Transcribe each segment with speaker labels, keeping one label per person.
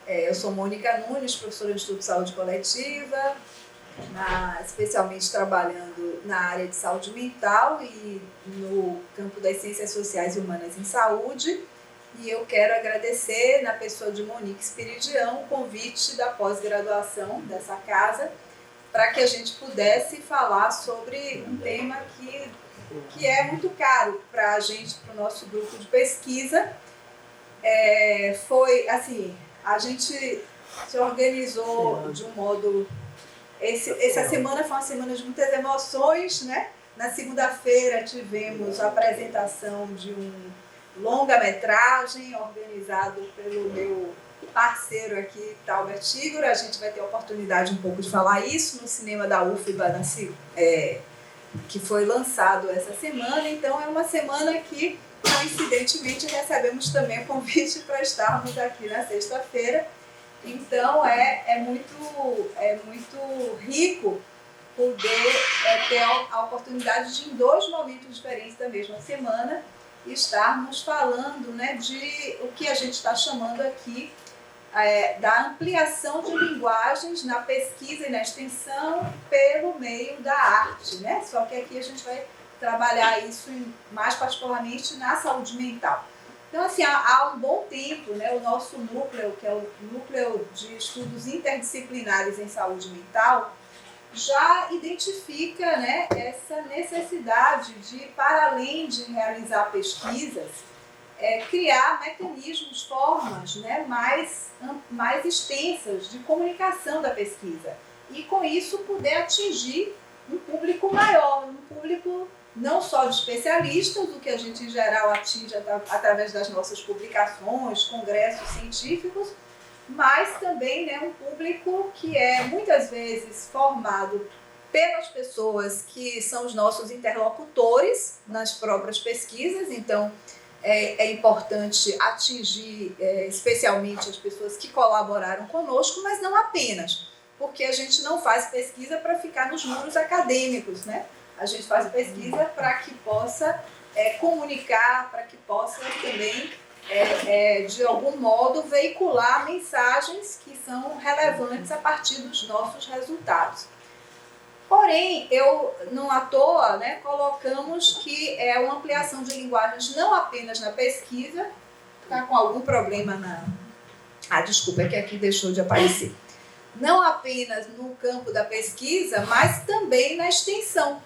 Speaker 1: Eu sou Mônica Nunes, professora do Instituto de Saúde Coletiva, especialmente trabalhando na área de saúde mental e no campo das ciências sociais e humanas em saúde. E eu quero agradecer, na pessoa de Monique Espiridião, o convite da pós-graduação dessa casa, para que a gente pudesse falar sobre um tema que é muito caro para a gente, para o nosso grupo de pesquisa. Foi assim, a gente se organizou de um modo... Essa semana foi uma semana de muitas emoções, né? Na segunda-feira tivemos a apresentação de um longa-metragem organizado pelo meu parceiro aqui, Talbert Igor. A gente vai ter a oportunidade um pouco de falar isso no cinema da UFBA, que foi lançado essa semana. Então, é uma semana que, coincidentemente, recebemos também o convite para estarmos aqui na sexta-feira. Então, é muito rico poder ter a oportunidade de, em dois momentos diferentes da mesma semana, estarmos falando, né, de o que a gente está chamando aqui da ampliação de linguagens na pesquisa e na extensão pelo meio da arte, né? Só que aqui a gente vai trabalhar isso mais particularmente na saúde mental. Então, assim, há um bom tempo, né, o nosso núcleo, que é o Núcleo de Estudos Interdisciplinares em Saúde Mental, já identifica, né, essa necessidade de, para além de realizar pesquisas, criar mecanismos, formas, né, mais extensas de comunicação da pesquisa. E, com isso, poder atingir um público maior, um público não só de especialistas, o que a gente, em geral, atinge através das nossas publicações, congressos científicos, mas também, né, um público que é muitas vezes formado pelas pessoas que são os nossos interlocutores nas próprias pesquisas. Então, é importante atingir especialmente as pessoas que colaboraram conosco, mas não apenas, porque a gente não faz pesquisa para ficar nos muros acadêmicos, né? A gente faz pesquisa para que possa comunicar, para que possa também, de algum modo, veicular mensagens que são relevantes a partir dos nossos resultados. Porém, não à toa, né, colocamos que é uma ampliação de linguagens não apenas na pesquisa, está com algum problema desculpa, é que aqui deixou de aparecer. Não apenas no campo da pesquisa, mas também na extensão,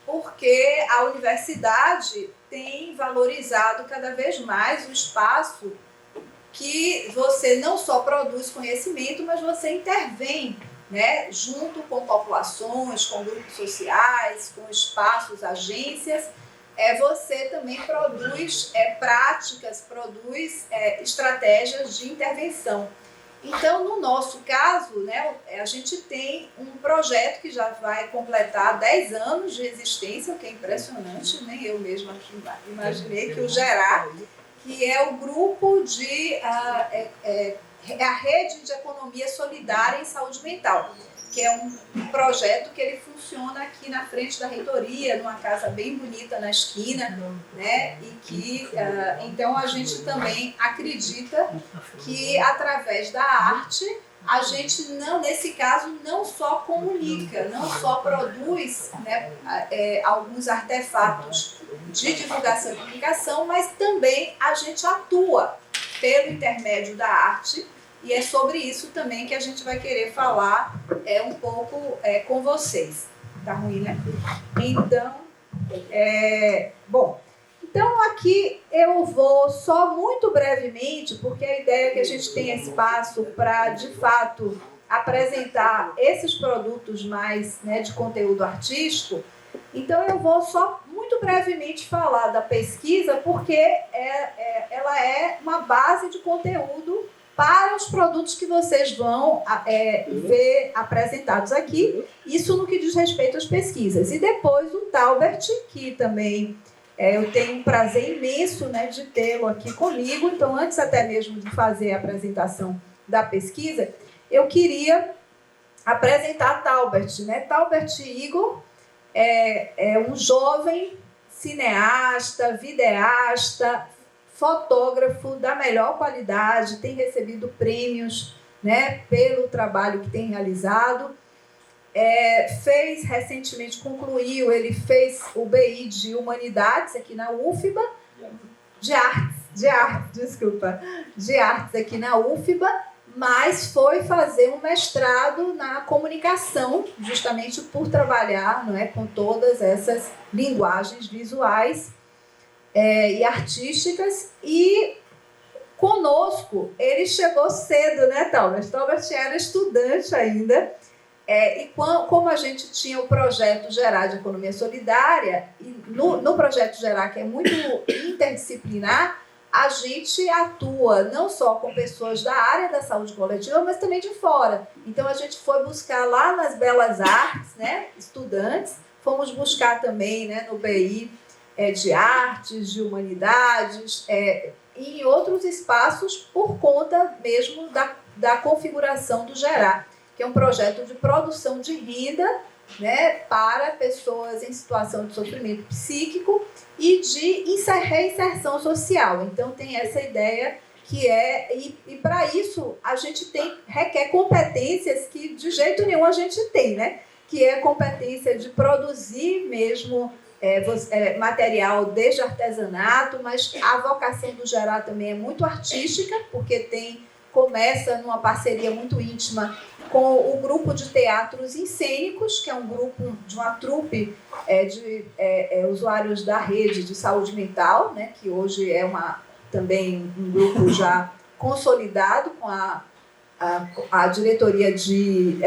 Speaker 1: porque a universidade tem valorizado cada vez mais o espaço que você não só produz conhecimento, mas você intervém, né, junto com populações, com grupos sociais, com espaços, agências. Você também produz práticas, produz estratégias de intervenção. Então, no nosso caso, né, a gente tem um projeto que já vai completar 10 anos de existência, o que é impressionante, nem eu mesma aqui imaginei que o GERAR, que é o grupo a Rede de Economia Solidária em Saúde Mental, que é um projeto que ele funciona aqui na frente da reitoria, numa casa bem bonita na esquina, né? E que, então, a gente também acredita que, através da arte, a gente, nesse caso, não só comunica, não só produz, né, alguns artefatos de divulgação e comunicação, mas também a gente atua pelo intermédio da arte. E é sobre isso também que a gente vai querer falar um pouco com vocês. Tá ruim, né? Então, bom, então aqui eu vou só muito brevemente, porque a ideia é que a gente tenha espaço para, de fato, apresentar esses produtos mais, né, de conteúdo artístico. Então, eu vou só muito brevemente falar da pesquisa, porque ela é uma base de conteúdo para os produtos que vocês vão ver apresentados aqui, isso no que diz respeito às pesquisas. E depois o Talbert, que também eu tenho um prazer imenso, né, de tê-lo aqui comigo. Então, antes até mesmo de fazer a apresentação da pesquisa, eu queria apresentar Talbert, né? Talbert Igor é um jovem cineasta, videasta, fotógrafo da melhor qualidade, tem recebido prêmios né, pelo trabalho que tem realizado. Fez recentemente, concluiu, ele fez o BI de Humanidades aqui na UFBA, de artes aqui na UFBA, mas foi fazer um mestrado na comunicação, justamente por trabalhar, não é, com todas essas linguagens visuais e artísticas. E conosco, ele chegou cedo, né, Talbert? Talbert era estudante ainda, e como a gente tinha o projeto Gerar de Economia Solidária, e no projeto Gerar, que é muito interdisciplinar, a gente atua não só com pessoas da área da saúde coletiva, mas também de fora. Então, a gente foi buscar lá nas Belas Artes, né, estudantes, fomos buscar também, né, no BI de artes, de humanidades, e em outros espaços, por conta mesmo da configuração do Gerar, que é um projeto de produção de renda, né, para pessoas em situação de sofrimento psíquico e de reinserção social. Então, tem essa ideia que e para isso a gente requer competências que de jeito nenhum a gente tem, né? Que é a competência de produzir mesmo material desde artesanato, mas a vocação do Gerar também é muito artística, porque começa numa parceria muito íntima com o grupo de teatros incênicos, que é um grupo de uma trupe de usuários da rede de saúde mental, né, que hoje é também um grupo já consolidado com a diretoria de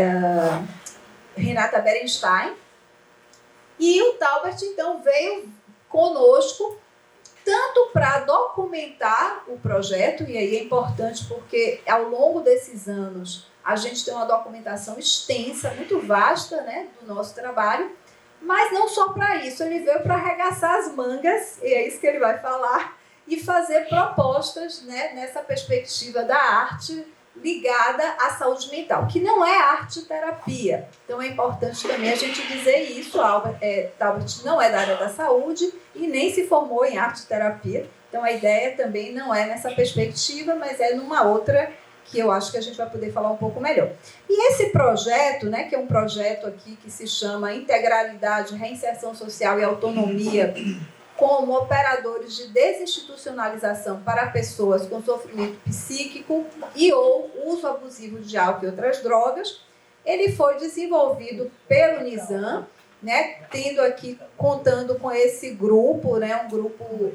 Speaker 1: Renata Berenstein. E o Talbert, então, veio conosco tanto para documentar o projeto, e aí é importante porque ao longo desses anos a gente tem uma documentação extensa, muito vasta, né, do nosso trabalho, mas não só para isso, ele veio para arregaçar as mangas, e é isso que ele vai falar, e fazer propostas, né, nessa perspectiva da arte ligada à saúde mental, que não é arte-terapia. Então é importante também a gente dizer isso. Talbert não é da área da saúde e nem se formou em arte-terapia. Então a ideia também não é nessa perspectiva, mas é numa outra que eu acho que a gente vai poder falar um pouco melhor. E esse projeto, né, que é um projeto aqui que se chama Integralidade, Reinserção Social e Autonomia como operadores de desinstitucionalização para pessoas com sofrimento psíquico e ou uso abusivo de álcool e outras drogas. Ele foi desenvolvido pelo Nizam, né, contando com esse grupo, né, um grupo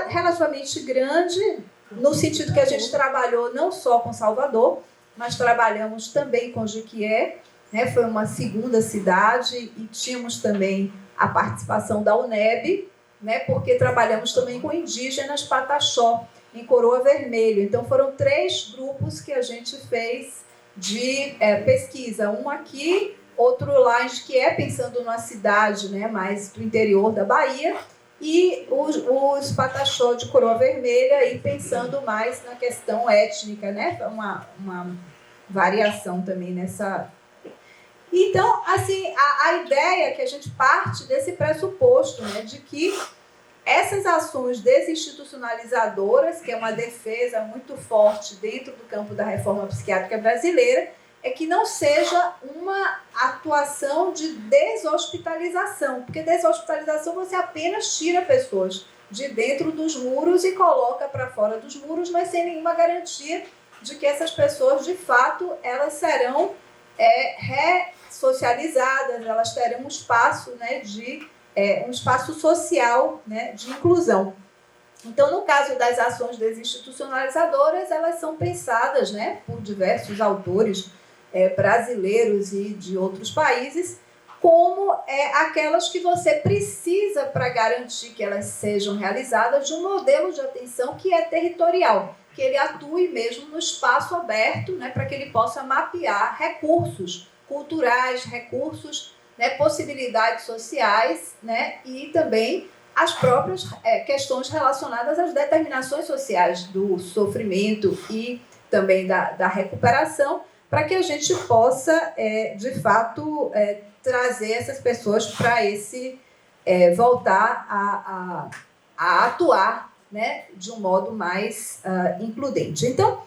Speaker 1: relativamente grande, no sentido que a gente trabalhou não só com Salvador, mas trabalhamos também com Jequié, né, foi uma segunda cidade, e tínhamos também a participação da UNEB, né, porque trabalhamos também com indígenas Pataxó, em Coroa Vermelho. Então, foram 3 grupos que a gente fez de pesquisa. Um aqui, outro lá em Jequié, pensando numa cidade, né, mais do interior da Bahia, e os Pataxó de Coroa Vermelha, e pensando mais na questão étnica, né, uma variação também nessa. Então, assim, a ideia é que a gente parte desse pressuposto, né, de que essas ações desinstitucionalizadoras, que é uma defesa muito forte dentro do campo da reforma psiquiátrica brasileira, é que não seja uma atuação de deshospitalização, porque deshospitalização você apenas tira pessoas de dentro dos muros e coloca para fora dos muros, mas sem nenhuma garantia de que essas pessoas, de fato, elas serão ressocializadas, elas terão um espaço, né, um espaço social, né, de inclusão. Então, no caso das ações desinstitucionalizadoras, elas são pensadas, né, por diversos autores brasileiros e de outros países como aquelas que você precisa para garantir que elas sejam realizadas de um modelo de atenção que é territorial, que ele atue mesmo no espaço aberto, né, para que ele possa mapear recursos culturais, recursos, né, possibilidades sociais, né, e também as próprias questões relacionadas às determinações sociais do sofrimento e também da recuperação, para que a gente possa, de fato, trazer essas pessoas para voltar a atuar, né, de um modo mais includente. Então,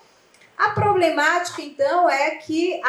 Speaker 1: A problemática, então, é que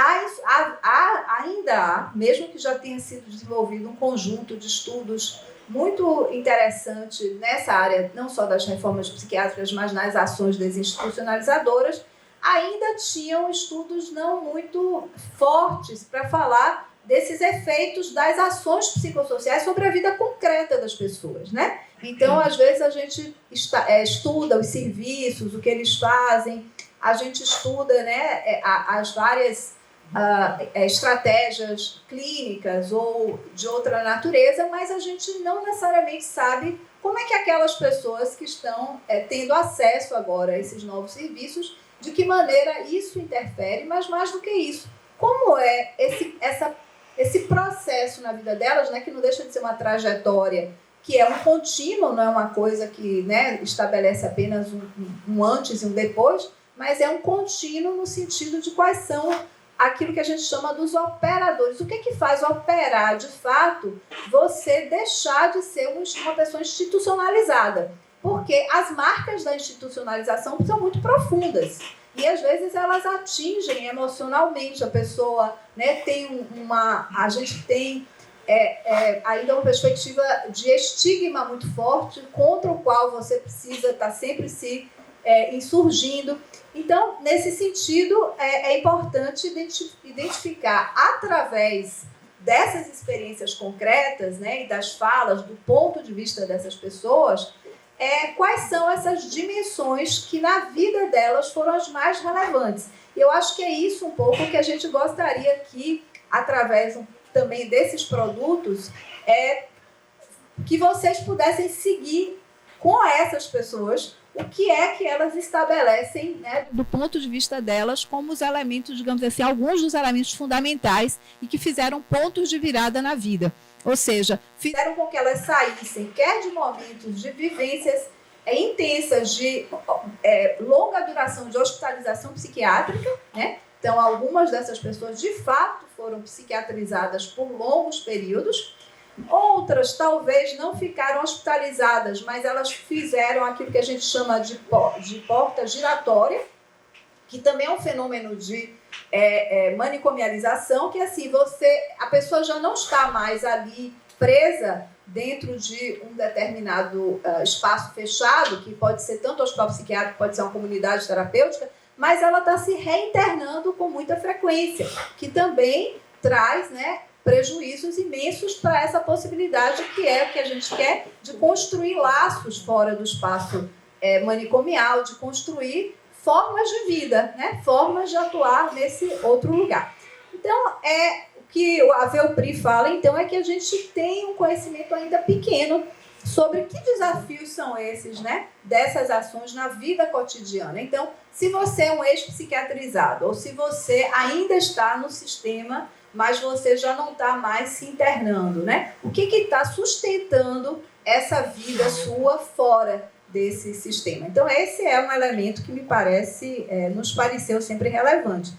Speaker 1: ainda há, mesmo que já tenha sido desenvolvido um conjunto de estudos muito interessante nessa área, não só das reformas psiquiátricas, mas nas ações desinstitucionalizadoras, ainda tinham estudos não muito fortes para falar desses efeitos das ações psicossociais sobre a vida concreta das pessoas, né? Então, às vezes, a gente estuda os serviços, o que eles fazem, a gente estuda, né, as várias estratégias clínicas ou de outra natureza, mas a gente não necessariamente sabe como é que aquelas pessoas que estão tendo acesso agora a esses novos serviços, de que maneira isso interfere, mas mais do que isso, como é esse processo na vida delas, né, que não deixa de ser uma trajetória que é um contínuo, não é uma coisa que, né, estabelece apenas um antes e um depois, mas é um contínuo no sentido de quais são aquilo que a gente chama dos operadores. O que faz operar, de fato, você deixar de ser uma pessoa institucionalizada? Porque as marcas da institucionalização são muito profundas. E, às vezes, elas atingem emocionalmente a pessoa, né? A gente tem ainda uma perspectiva de estigma muito forte, contra o qual você precisa estar sempre se insurgindo. Então, nesse sentido, é importante identificar, através dessas experiências concretas, né, e das falas, do ponto de vista dessas pessoas, quais são essas dimensões que na vida delas foram as mais relevantes. E eu acho que é isso um pouco que a gente gostaria que, através também desses produtos, que vocês pudessem seguir com essas pessoas o que é que elas estabelecem, né, do ponto de vista delas, como os elementos, digamos assim, alguns dos elementos fundamentais e que fizeram pontos de virada na vida. Ou seja, fizeram com que elas saíssem, quer de momentos de vivências intensas, de longa duração de hospitalização psiquiátrica, né? Então, algumas dessas pessoas, de fato, foram psiquiatrizadas por longos períodos. Outras, talvez, não ficaram hospitalizadas, mas elas fizeram aquilo que a gente chama de porta giratória, que também é um fenômeno de manicomialização, que assim, a pessoa já não está mais ali presa dentro de um determinado espaço fechado, que pode ser tanto hospital psiquiátrico, pode ser uma comunidade terapêutica, mas ela está se reinternando com muita frequência, que também traz, né, prejuízos imensos para essa possibilidade, que é o que a gente quer, de construir laços fora do espaço manicomial, de construir formas de vida, né? Formas de atuar nesse outro lugar. Então, o que a Velpri fala, então, é que a gente tem um conhecimento ainda pequeno sobre que desafios são esses, né, dessas ações na vida cotidiana. Então, se você é um ex-psiquiatrizado ou se você ainda está no sistema, mas você já não está mais se internando, né? O que está sustentando essa vida sua fora desse sistema? Então, esse é um elemento que nos pareceu sempre relevante.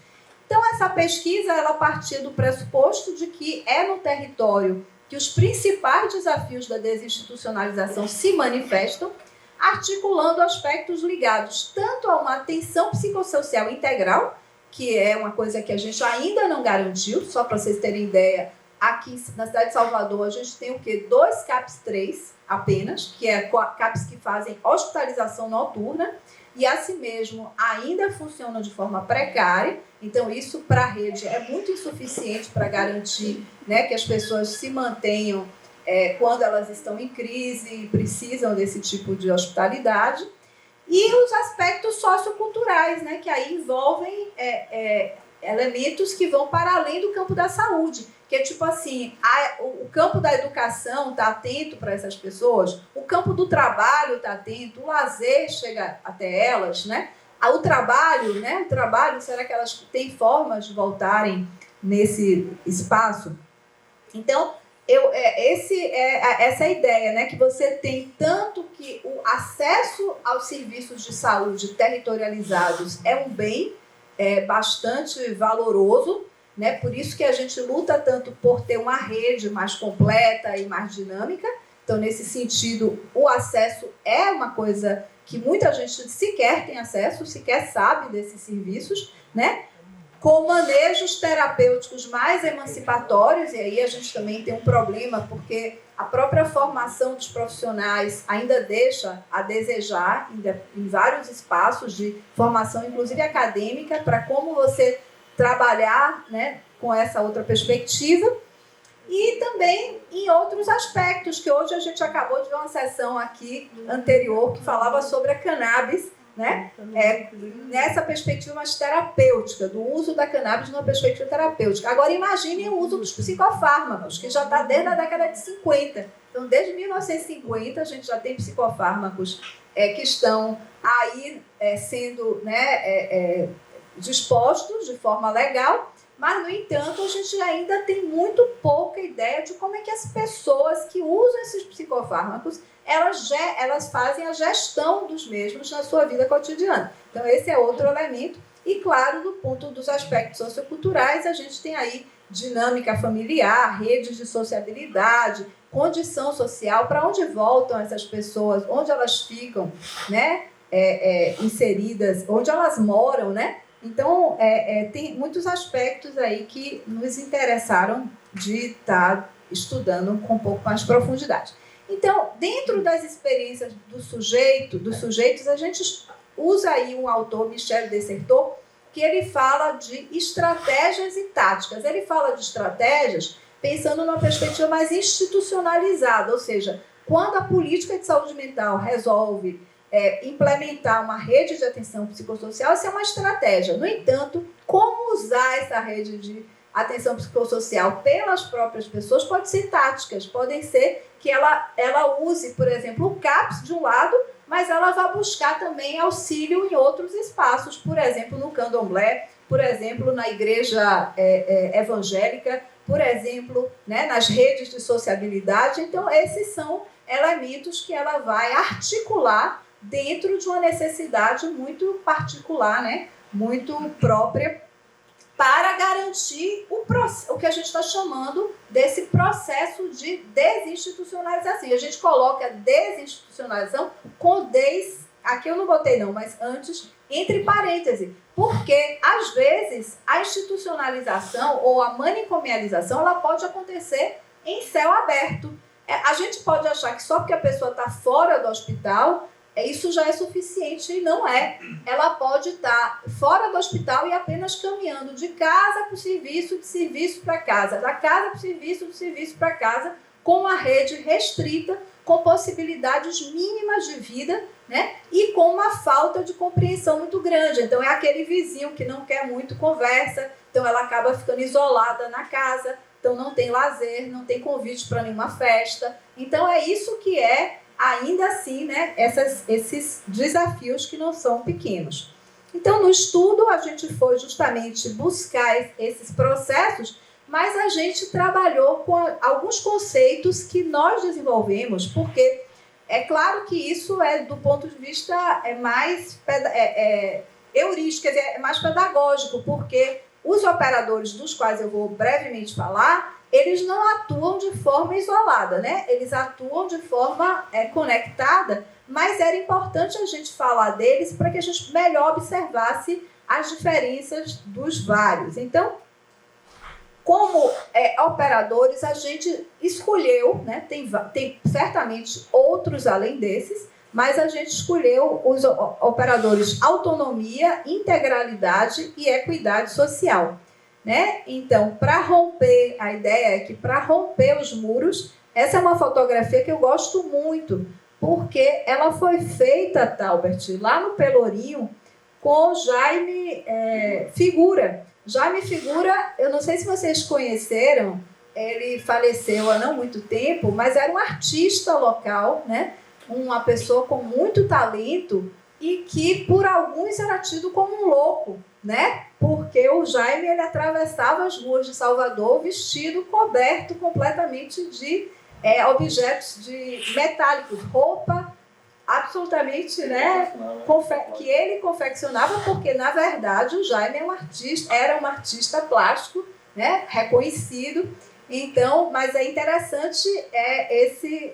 Speaker 1: Então, essa pesquisa, ela partia do pressuposto de que é no território que os principais desafios da desinstitucionalização se manifestam, articulando aspectos ligados tanto a uma atenção psicossocial integral, que é uma coisa que a gente ainda não garantiu, só para vocês terem ideia, aqui na cidade de Salvador a gente tem o quê? 2 CAPs 3 apenas, que é CAPs que fazem hospitalização noturna, e assim mesmo ainda funcionam de forma precária. Então isso para a rede é muito insuficiente para garantir, né, que as pessoas se mantenham quando elas estão em crise e precisam desse tipo de hospitalidade. E os aspectos socioculturais, né, que aí envolvem elementos que vão para além do campo da saúde, que é tipo assim, o campo da educação está atento para essas pessoas, o campo do trabalho está atento, o lazer chega até elas, né? O trabalho, será que elas têm formas de voltarem nesse espaço? Então, essa é a ideia, né? Que você tem tanto que o acesso aos serviços de saúde territorializados é um bem bastante valoroso, né? Por isso que a gente luta tanto por ter uma rede mais completa e mais dinâmica. Então, nesse sentido, o acesso é uma coisa que muita gente sequer tem acesso, sequer sabe desses serviços, né? Com manejos terapêuticos mais emancipatórios, e aí a gente também tem um problema, porque a própria formação dos profissionais ainda deixa a desejar em vários espaços de formação, inclusive acadêmica, para como você trabalhar, né, com essa outra perspectiva. E também em outros aspectos, que hoje a gente acabou de ver uma sessão aqui anterior que falava sobre a cannabis, né? Nessa perspectiva mais terapêutica, do uso da cannabis numa perspectiva terapêutica. Agora imaginem o uso dos psicofármacos, que já está desde a década de 50. Então, desde 1950, a gente já tem psicofármacos que estão aí sendo, né, dispostos de forma legal, mas, no entanto, a gente ainda tem muito pouca ideia de como é que as pessoas que usam esses psicofármacos, elas fazem a gestão dos mesmos na sua vida cotidiana. Então, esse é outro elemento. E, claro, do ponto dos aspectos socioculturais, a gente tem aí dinâmica familiar, redes de sociabilidade, condição social, para onde voltam essas pessoas, onde elas ficam, né, inseridas, onde elas moram, né? Então, tem muitos aspectos aí que nos interessaram de estar estudando com um pouco mais profundidade. Então, dentro das experiências dos sujeitos, a gente usa aí um autor, Michel Desserteau, que ele fala de estratégias e táticas. Ele fala de estratégias pensando numa perspectiva mais institucionalizada, ou seja, quando a política de saúde mental resolve implementar uma rede de atenção psicossocial, isso é uma estratégia. No entanto, como usar essa rede de atenção psicossocial pelas próprias pessoas pode ser táticas, podem ser que ela use, por exemplo, o CAPS de um lado, mas ela vai buscar também auxílio em outros espaços, por exemplo, no candomblé, por exemplo, na igreja evangélica, por exemplo, né, nas redes de sociabilidade. Então, esses são elementos que ela vai articular dentro de uma necessidade muito particular, né, muito própria, para garantir o que a gente está chamando desse processo de desinstitucionalização. E a gente coloca desinstitucionalização com aqui eu não botei não, mas antes, entre parênteses, porque, às vezes, a institucionalização ou a manicomialização, ela pode acontecer em céu aberto. A gente pode achar que só porque a pessoa está fora do hospital, isso já é suficiente, e não é. Ela pode estar fora do hospital e apenas caminhando de casa para o serviço, de serviço para casa, da casa para o serviço, do serviço para casa, com uma rede restrita, com possibilidades mínimas de vida, né? E com uma falta de compreensão muito grande. Então, é aquele vizinho que não quer muito conversa, então ela acaba ficando isolada na casa, então não tem lazer, não tem convite para nenhuma festa. Então, é isso que ainda assim, né, esses desafios que não são pequenos. Então, no estudo, a gente foi justamente buscar esses processos, mas a gente trabalhou com alguns conceitos que nós desenvolvemos, porque é claro que isso é do ponto de vista mais heurístico, quer dizer, é mais pedagógico, porque os operadores dos quais eu vou brevemente falar, eles não atuam de forma isolada, né? Eles atuam de forma conectada, mas era importante a gente falar deles para que a gente melhor observasse as diferenças dos vários. Então, como operadores, a gente escolheu, né? Tem certamente outros além desses, mas a gente escolheu os operadores autonomia, integralidade e equidade social. Né? Então, para romper, a ideia é que para romper os muros, essa é uma fotografia que eu gosto muito, porque ela foi feita, Talbert, lá no Pelourinho, com Jaime Figura. Jaime Figura, eu não sei se vocês conheceram, ele faleceu há não muito tempo, mas era um artista local, né? Uma pessoa com muito talento e que, por alguns, era tido como um louco, né? Porque o Jaime ele atravessava as ruas de Salvador vestido, coberto completamente de objetos metálicos, roupa absolutamente, né, que ele confeccionava, porque, na verdade, o Jaime era um artista plástico, né, reconhecido, Então, mas é interessante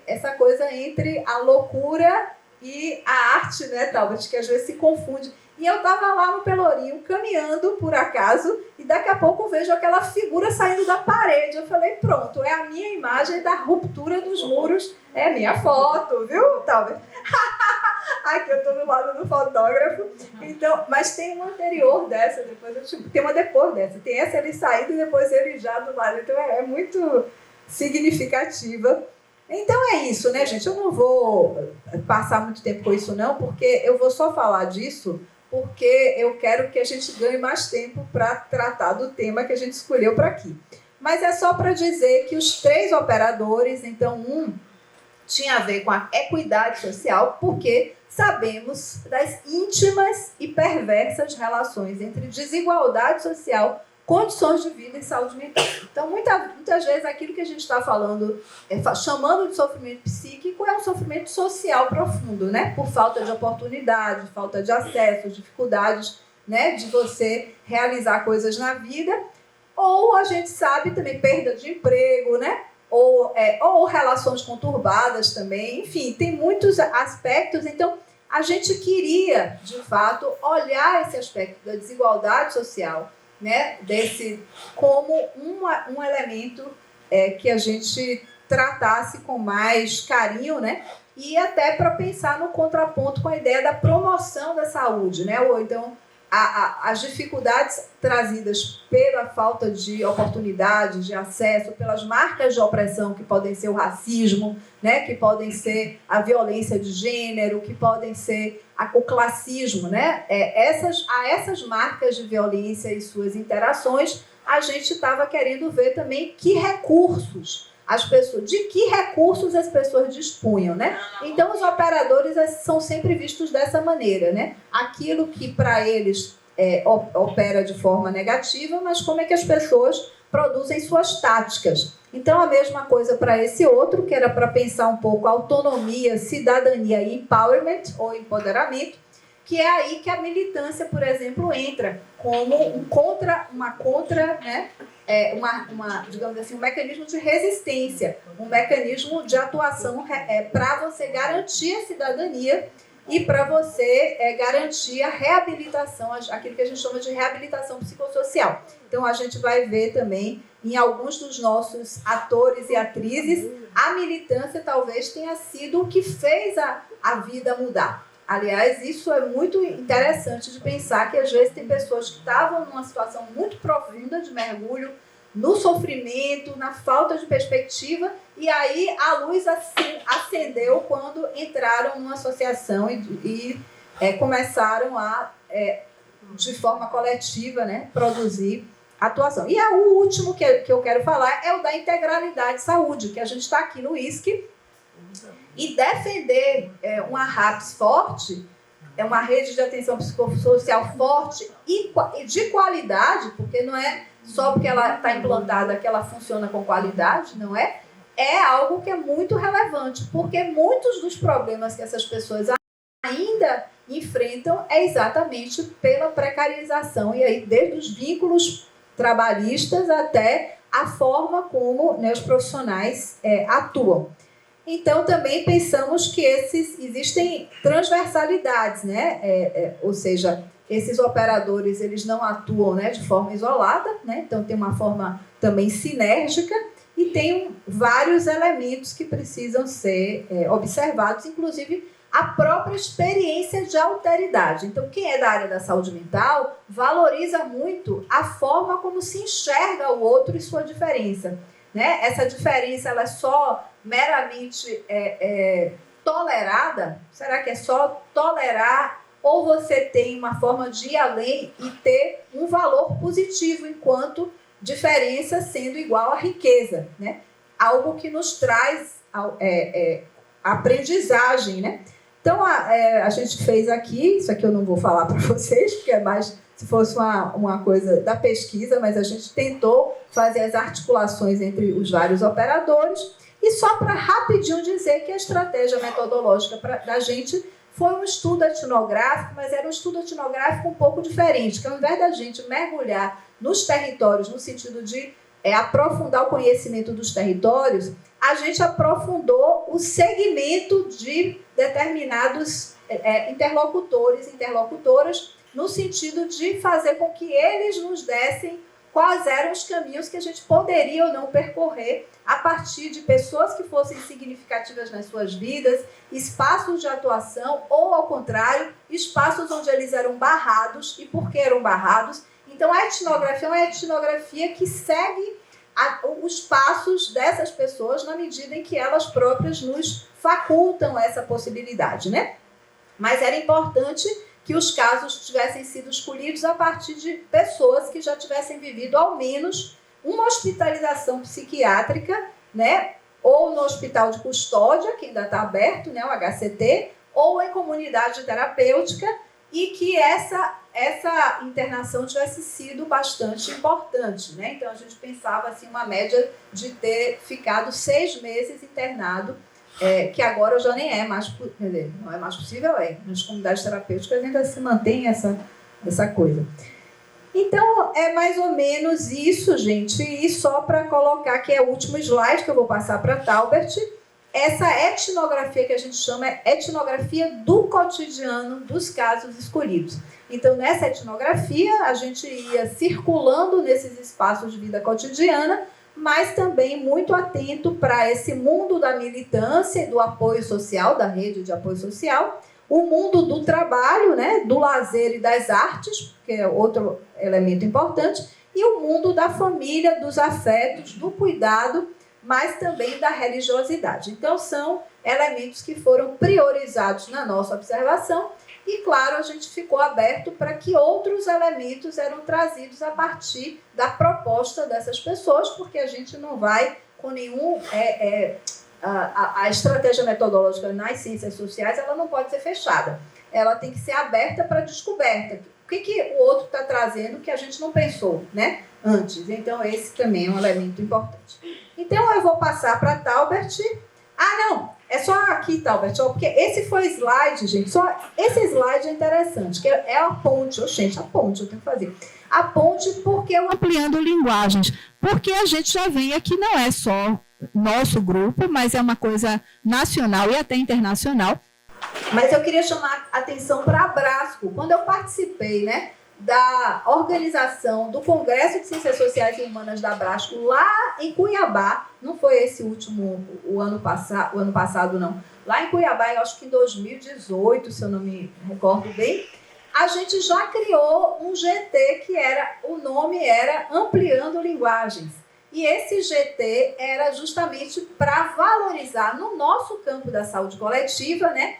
Speaker 1: essa coisa entre a loucura e a arte, né, talvez, que às vezes se confunde. E eu estava lá no Pelourinho, caminhando, por acaso, e daqui a pouco eu vejo aquela figura saindo da parede. Eu falei, pronto, é a minha imagem da ruptura dos muros, é minha foto, viu, talvez. Aqui eu estou do lado do fotógrafo. Então, mas tem uma anterior dessa, tem uma depois dessa. Tem essa ele saindo e depois ele já do lado. Então é muito significativa. Então é isso, né, gente? Eu não vou passar muito tempo com isso, não, porque eu vou só falar disso porque eu quero que a gente ganhe mais tempo para tratar do tema que a gente escolheu para aqui. Mas é só para dizer que os 3 operadores, então, tinha a ver com a equidade social, porque sabemos das íntimas e perversas relações entre desigualdade social, condições de vida e saúde mental. Então, muitas vezes, aquilo que a gente está falando, chamando de sofrimento psíquico, é um sofrimento social profundo, né? Por falta de oportunidade, falta de acesso, dificuldades, né, de você realizar coisas na vida. Ou a gente sabe também perda de emprego, né? Ou relações conturbadas também. Enfim, tem muitos aspectos. Então, a gente queria, de fato, olhar esse aspecto da desigualdade social, né, como um elemento que a gente tratasse com mais carinho, né, e até para pensar no contraponto com a ideia da promoção da saúde, né, ou então as dificuldades trazidas pela falta de oportunidade, de acesso, pelas marcas de opressão que podem ser o racismo, né, que podem ser a violência de gênero, que podem ser o classismo, né? Essas marcas de violência e suas interações, a gente estava querendo ver também de que recursos as pessoas dispunham, né? Então, os operadores são sempre vistos dessa maneira, né? Aquilo que para eles opera de forma negativa, mas como é que as pessoas produzem suas táticas. Então, a mesma coisa para esse outro, que era para pensar um pouco autonomia, cidadania e empowerment, ou empoderamento, que é aí que a militância, por exemplo, entra como digamos assim, um mecanismo de resistência, um mecanismo de atuação para você garantir a cidadania e para você garantir a reabilitação, aquilo que a gente chama de reabilitação psicossocial. Então, a gente vai ver também, em alguns dos nossos atores e atrizes, a militância talvez tenha sido o que fez a vida mudar. Aliás, isso é muito interessante de pensar que, às vezes, tem pessoas que estavam numa situação muito profunda de mergulho no sofrimento, na falta de perspectiva, e aí a luz acendeu quando entraram numa associação e começaram a, de forma coletiva, né, produzir atuação. E o último que eu quero falar é o da integralidade de saúde, que a gente está aqui no ISC, e defender uma RAPS forte, uma rede de atenção psicossocial forte e de qualidade, porque não é só porque ela está implantada que ela funciona com qualidade, não é? É algo que é muito relevante, porque muitos dos problemas que essas pessoas ainda enfrentam é exatamente pela precarização, e aí desde os vínculos trabalhistas até a forma como, né, os profissionais atuam. Então, também pensamos que existem transversalidades, né? Ou seja, esses operadores eles não atuam, né, de forma isolada, né? Então tem uma forma também sinérgica e tem vários elementos que precisam ser observados, inclusive a própria experiência de alteridade. Então, quem é da área da saúde mental valoriza muito a forma como se enxerga o outro e sua diferença, né? Essa diferença ela é só meramente tolerada? Será que é só tolerar? Ou você tem uma forma de ir além e ter um valor positivo enquanto diferença sendo igual à riqueza, né? Algo que nos traz aprendizagem, né? Então, a gente fez aqui, isso aqui eu não vou falar para vocês, porque é mais se fosse uma coisa da pesquisa, mas a gente tentou fazer as articulações entre os vários operadores. E só para rapidinho dizer que a estratégia metodológica da gente foi um estudo etnográfico, mas era um estudo etnográfico um pouco diferente, que ao invés da gente mergulhar nos territórios no sentido de aprofundar o conhecimento dos territórios, a gente aprofundou o segmento de determinados interlocutoras, no sentido de fazer com que eles nos dessem quais eram os caminhos que a gente poderia ou não percorrer a partir de pessoas que fossem significativas nas suas vidas, espaços de atuação ou, ao contrário, espaços onde eles eram barrados. E por que eram barrados? Então, a etnografia é uma etnografia que segue os passos dessas pessoas na medida em que elas próprias nos facultam essa possibilidade, né? Mas era importante que os casos tivessem sido escolhidos a partir de pessoas que já tivessem vivido ao menos uma hospitalização psiquiátrica, né? Ou no hospital de custódia, que ainda está aberto, né? O HCT, ou em comunidade terapêutica, e que essa internação tivesse sido bastante importante, né? Então, a gente pensava assim, uma média de ter ficado 6 meses internado, que agora já nem é mais, não é mais possível, nas comunidades terapêuticas ainda se mantém essa coisa. Então, é mais ou menos isso, gente, e só para colocar, que é o último slide que eu vou passar para a Talbert, essa etnografia que a gente chama é etnografia do cotidiano dos casos escolhidos. Então, nessa etnografia, a gente ia circulando nesses espaços de vida cotidiana, mas também muito atento para esse mundo da militância e do apoio social, da rede de apoio social, o mundo do trabalho, né, do lazer e das artes, que é outro elemento importante, e o mundo da família, dos afetos, do cuidado, mas também da religiosidade. Então, são elementos que foram priorizados na nossa observação e, claro, a gente ficou aberto para que outros elementos eram trazidos a partir da proposta dessas pessoas, porque a gente não vai com nenhum... A estratégia metodológica nas ciências sociais, ela não pode ser fechada. Ela tem que ser aberta para descoberta. O que o outro está trazendo que a gente não pensou, né, antes? Então, esse também é um elemento importante. Então, eu vou passar para a Talbert. Não, é só aqui, Talbert, porque esse foi o slide, gente. Só esse slide é interessante, que é a ponte. Gente, a ponte eu tenho que fazer. A ponte, porque eu ampliando linguagens. Porque a gente já vem aqui, não é só nosso grupo, mas é uma coisa nacional e até internacional. Mas eu queria chamar a atenção para a Brasco. Quando eu participei, né, da organização do Congresso de Ciências Sociais e Humanas da Brasco, lá em Cuiabá, não foi esse último, o ano passado não, lá em Cuiabá, eu acho que em 2018, se eu não me recordo bem, a gente já criou um GT que o nome era Ampliando Linguagens. E esse GT era justamente para valorizar no nosso campo da saúde coletiva, né,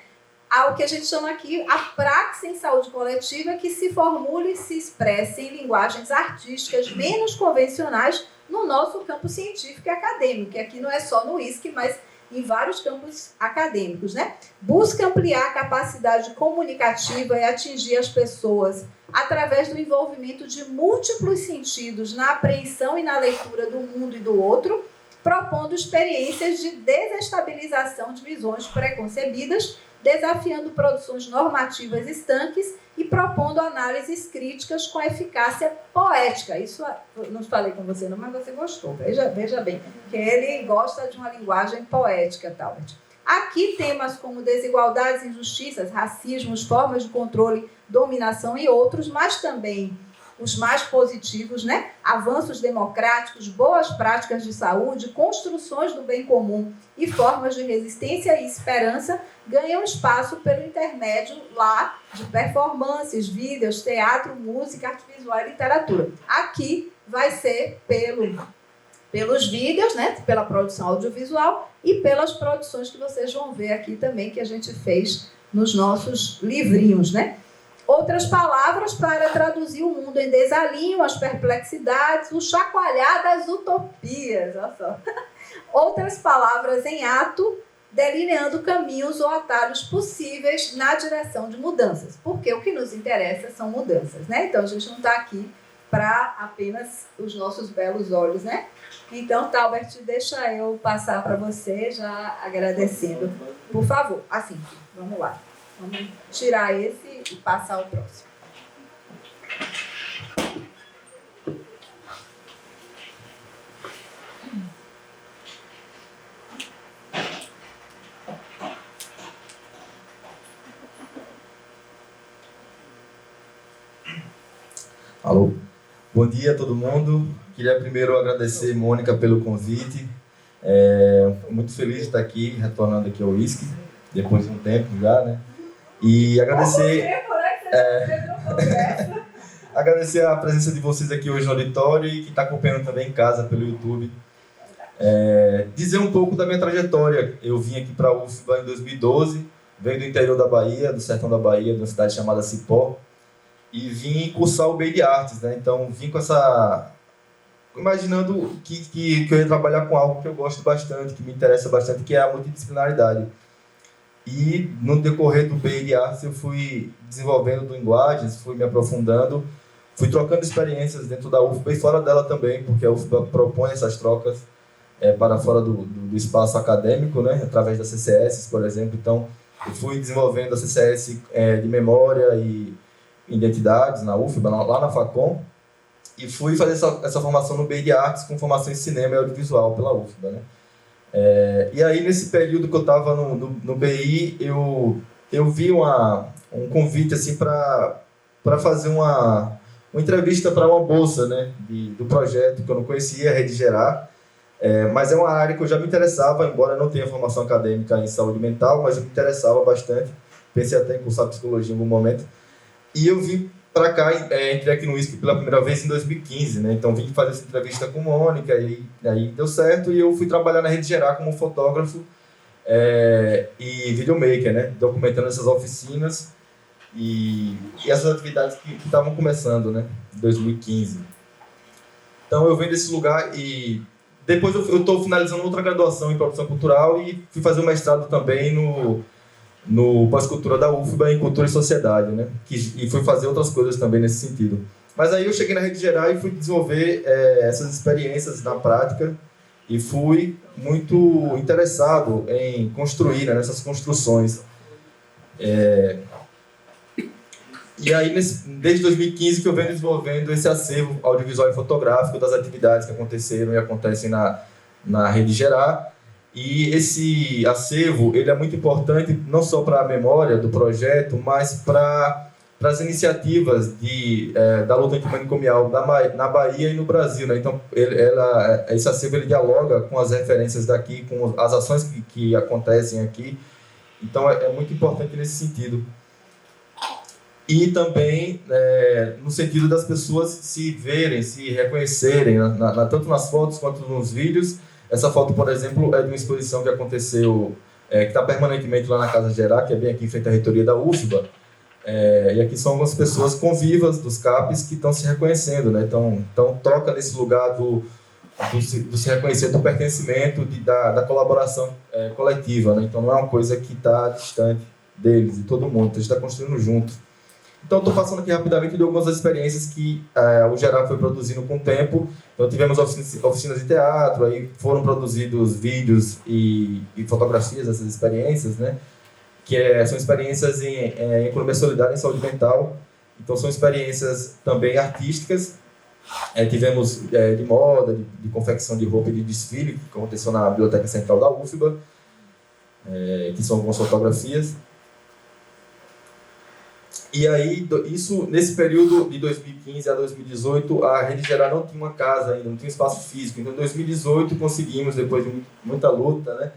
Speaker 1: ao que a gente chama aqui a praxe em saúde coletiva, que se formule e se expresse em linguagens artísticas menos convencionais no nosso campo científico e acadêmico, que aqui não é só no ISC, mas em vários campos acadêmicos, né? Busca ampliar a capacidade comunicativa e atingir as pessoas através do envolvimento de múltiplos sentidos na apreensão e na leitura do mundo e do outro, propondo experiências de desestabilização de visões preconcebidas, desafiando produções normativas estanques e propondo análises críticas com eficácia poética. Isso eu não falei com você não, mas você gostou. Veja bem, que ele gosta de uma linguagem poética, Talbert. Aqui temas como desigualdades, injustiças, racismos, formas de controle, dominação e outros, mas também os mais positivos, né? Avanços democráticos, boas práticas de saúde, construções do bem comum e formas de resistência e esperança ganham espaço pelo intermédio lá de performances, vídeos, teatro, música, arte visual e literatura. Aqui vai ser pelos vídeos, né? Pela produção audiovisual e pelas produções que vocês vão ver aqui também, que a gente fez nos nossos livrinhos, né? Outras palavras para traduzir o mundo em desalinho, as perplexidades, o chacoalhar das utopias. Olha só. Outras palavras em ato, delineando caminhos ou atalhos possíveis na direção de mudanças. Porque o que nos interessa são mudanças, né? Então, a gente não está aqui para apenas os nossos belos olhos, né? Então, Talbert, deixa eu passar para você, já agradecendo. Por favor, assim, vamos lá. Vamos tirar esse e passar ao próximo.
Speaker 2: Bom dia a todo mundo. Queria primeiro agradecer, Mônica, pelo convite. Muito feliz de estar aqui, retornando aqui ao ISC, depois de um tempo já, né? E agradecer... agradecer a presença de vocês aqui hoje no auditório e que está acompanhando também em casa pelo YouTube. Dizer um pouco da minha trajetória. Eu vim aqui para a UFBA em 2012, venho do interior da Bahia, do sertão da Bahia, de uma cidade chamada Cipó, e vim cursar o BEI de Artes, né? Então vim com essa... imaginando que eu ia trabalhar com algo que eu gosto bastante, que me interessa bastante, que é a multidisciplinaridade. E no decorrer do BEI de Artes eu fui desenvolvendo linguagens, fui me aprofundando, fui trocando experiências dentro da UFBA e fora dela também, porque a UFBA propõe essas trocas para fora do espaço acadêmico, né? Através das CCS, por exemplo. Então eu fui desenvolvendo a CCS de memória e identidades na UFBA, lá na Facom, e fui fazer essa formação no BEI de Artes com formação em cinema e audiovisual pela UFBA, né? E aí, nesse período que eu estava no BI, eu vi um convite assim, para fazer uma entrevista para uma bolsa, né, do projeto que eu não conhecia, Rede Gerar. Mas é uma área que eu já me interessava, embora eu não tenha formação acadêmica em saúde mental, mas eu me interessava bastante. Pensei até em cursar psicologia em algum momento. E eu vim para cá, entrei aqui no ISC pela primeira vez em 2015, né? Então vim fazer essa entrevista com Mônica, e aí deu certo, e eu fui trabalhar na Rede Gerar como fotógrafo e videomaker, né? Documentando essas oficinas e essas atividades que estavam começando, né? Em 2015. Então eu venho desse lugar e depois eu estou finalizando outra graduação em produção cultural e fui fazer um mestrado também no pós-cultura da UFBA em Cultura e Sociedade, né? E fui fazer outras coisas também nesse sentido. Mas aí eu cheguei na Rede Gerar e fui desenvolver essas experiências na prática e fui muito interessado em construir, né, nessas construções. E aí, desde 2015 que eu venho desenvolvendo esse acervo audiovisual e fotográfico das atividades que aconteceram e acontecem na Rede Gerar. E esse acervo ele é muito importante não só para a memória do projeto, mas para as iniciativas da luta antimanicomial na Bahia e no Brasil, né? Então, esse acervo ele dialoga com as referências daqui, com as ações que acontecem aqui. Então, é muito importante nesse sentido. E também no sentido das pessoas se verem, se reconhecerem, tanto nas fotos quanto nos vídeos. Essa foto, por exemplo, é de uma exposição que aconteceu, que está permanentemente lá na Casa Gerar, que é bem aqui em frente à reitoria da UFBA. E aqui são algumas pessoas convivas dos CAPs que estão se reconhecendo, né? Então toca nesse lugar do se reconhecer, do pertencimento, da colaboração coletiva, né? Então não é uma coisa que está distante deles, de todo mundo, a gente está construindo junto. Então, estou passando aqui rapidamente de algumas das experiências que o Gerar foi produzindo com o tempo. Então, tivemos oficinas de teatro, aí foram produzidos vídeos e fotografias dessas experiências, né? Que são experiências em economia solidária e saúde mental. Então, são experiências também artísticas. Tivemos de moda, de confecção de roupa e de desfile, que aconteceu na Biblioteca Central da UFBA, que são algumas fotografias. E aí, nesse período de 2015 a 2018, a Rede Gerar não tinha uma casa ainda, não tinha um espaço físico. Então, em 2018, conseguimos, depois de muita luta, né,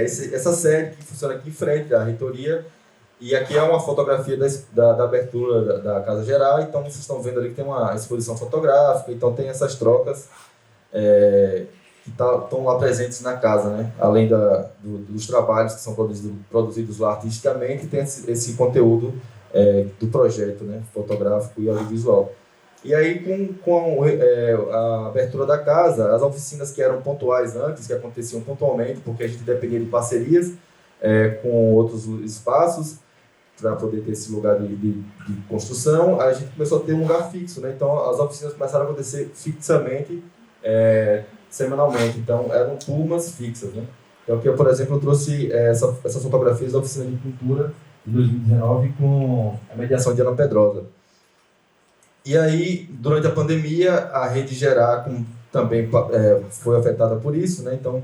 Speaker 2: essa sede que funciona aqui em frente à reitoria. E aqui é uma fotografia da abertura da Casa Gerar. Então, vocês estão vendo ali que tem uma exposição fotográfica. Então, tem essas trocas que estão lá presentes na casa, né? Além dos trabalhos que são produzidos lá artisticamente, tem esse conteúdo do projeto, né, fotográfico e audiovisual. E aí, com a abertura da casa, as oficinas que eram pontuais antes, que aconteciam pontualmente, porque a gente dependia de parcerias com outros espaços, para poder ter esse lugar de construção, a gente começou a ter um lugar fixo, né? Então, as oficinas começaram a acontecer fixamente, semanalmente. Então, eram turmas fixas, né? Então, aqui, por exemplo, eu trouxe essas fotografias da oficina de pintura de 2019 com a mediação de Ana Pedrosa. E aí, durante a pandemia, a Rede Gerar também foi afetada por isso, né? Então,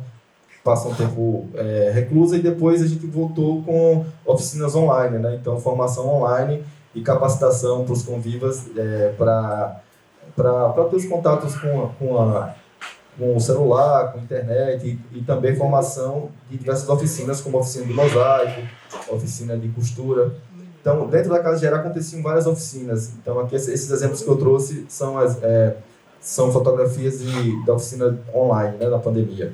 Speaker 2: passa um tempo reclusa e depois a gente voltou com oficinas online, né? Então, formação online e capacitação para os convivas para para ter os contatos com o celular, com a internet e também formação de diversas oficinas, como a oficina de mosaico, a oficina de costura. Então, dentro da Casa Geral aconteciam várias oficinas. Então, aqui esses exemplos que eu trouxe são fotografias da oficina online, né, da pandemia.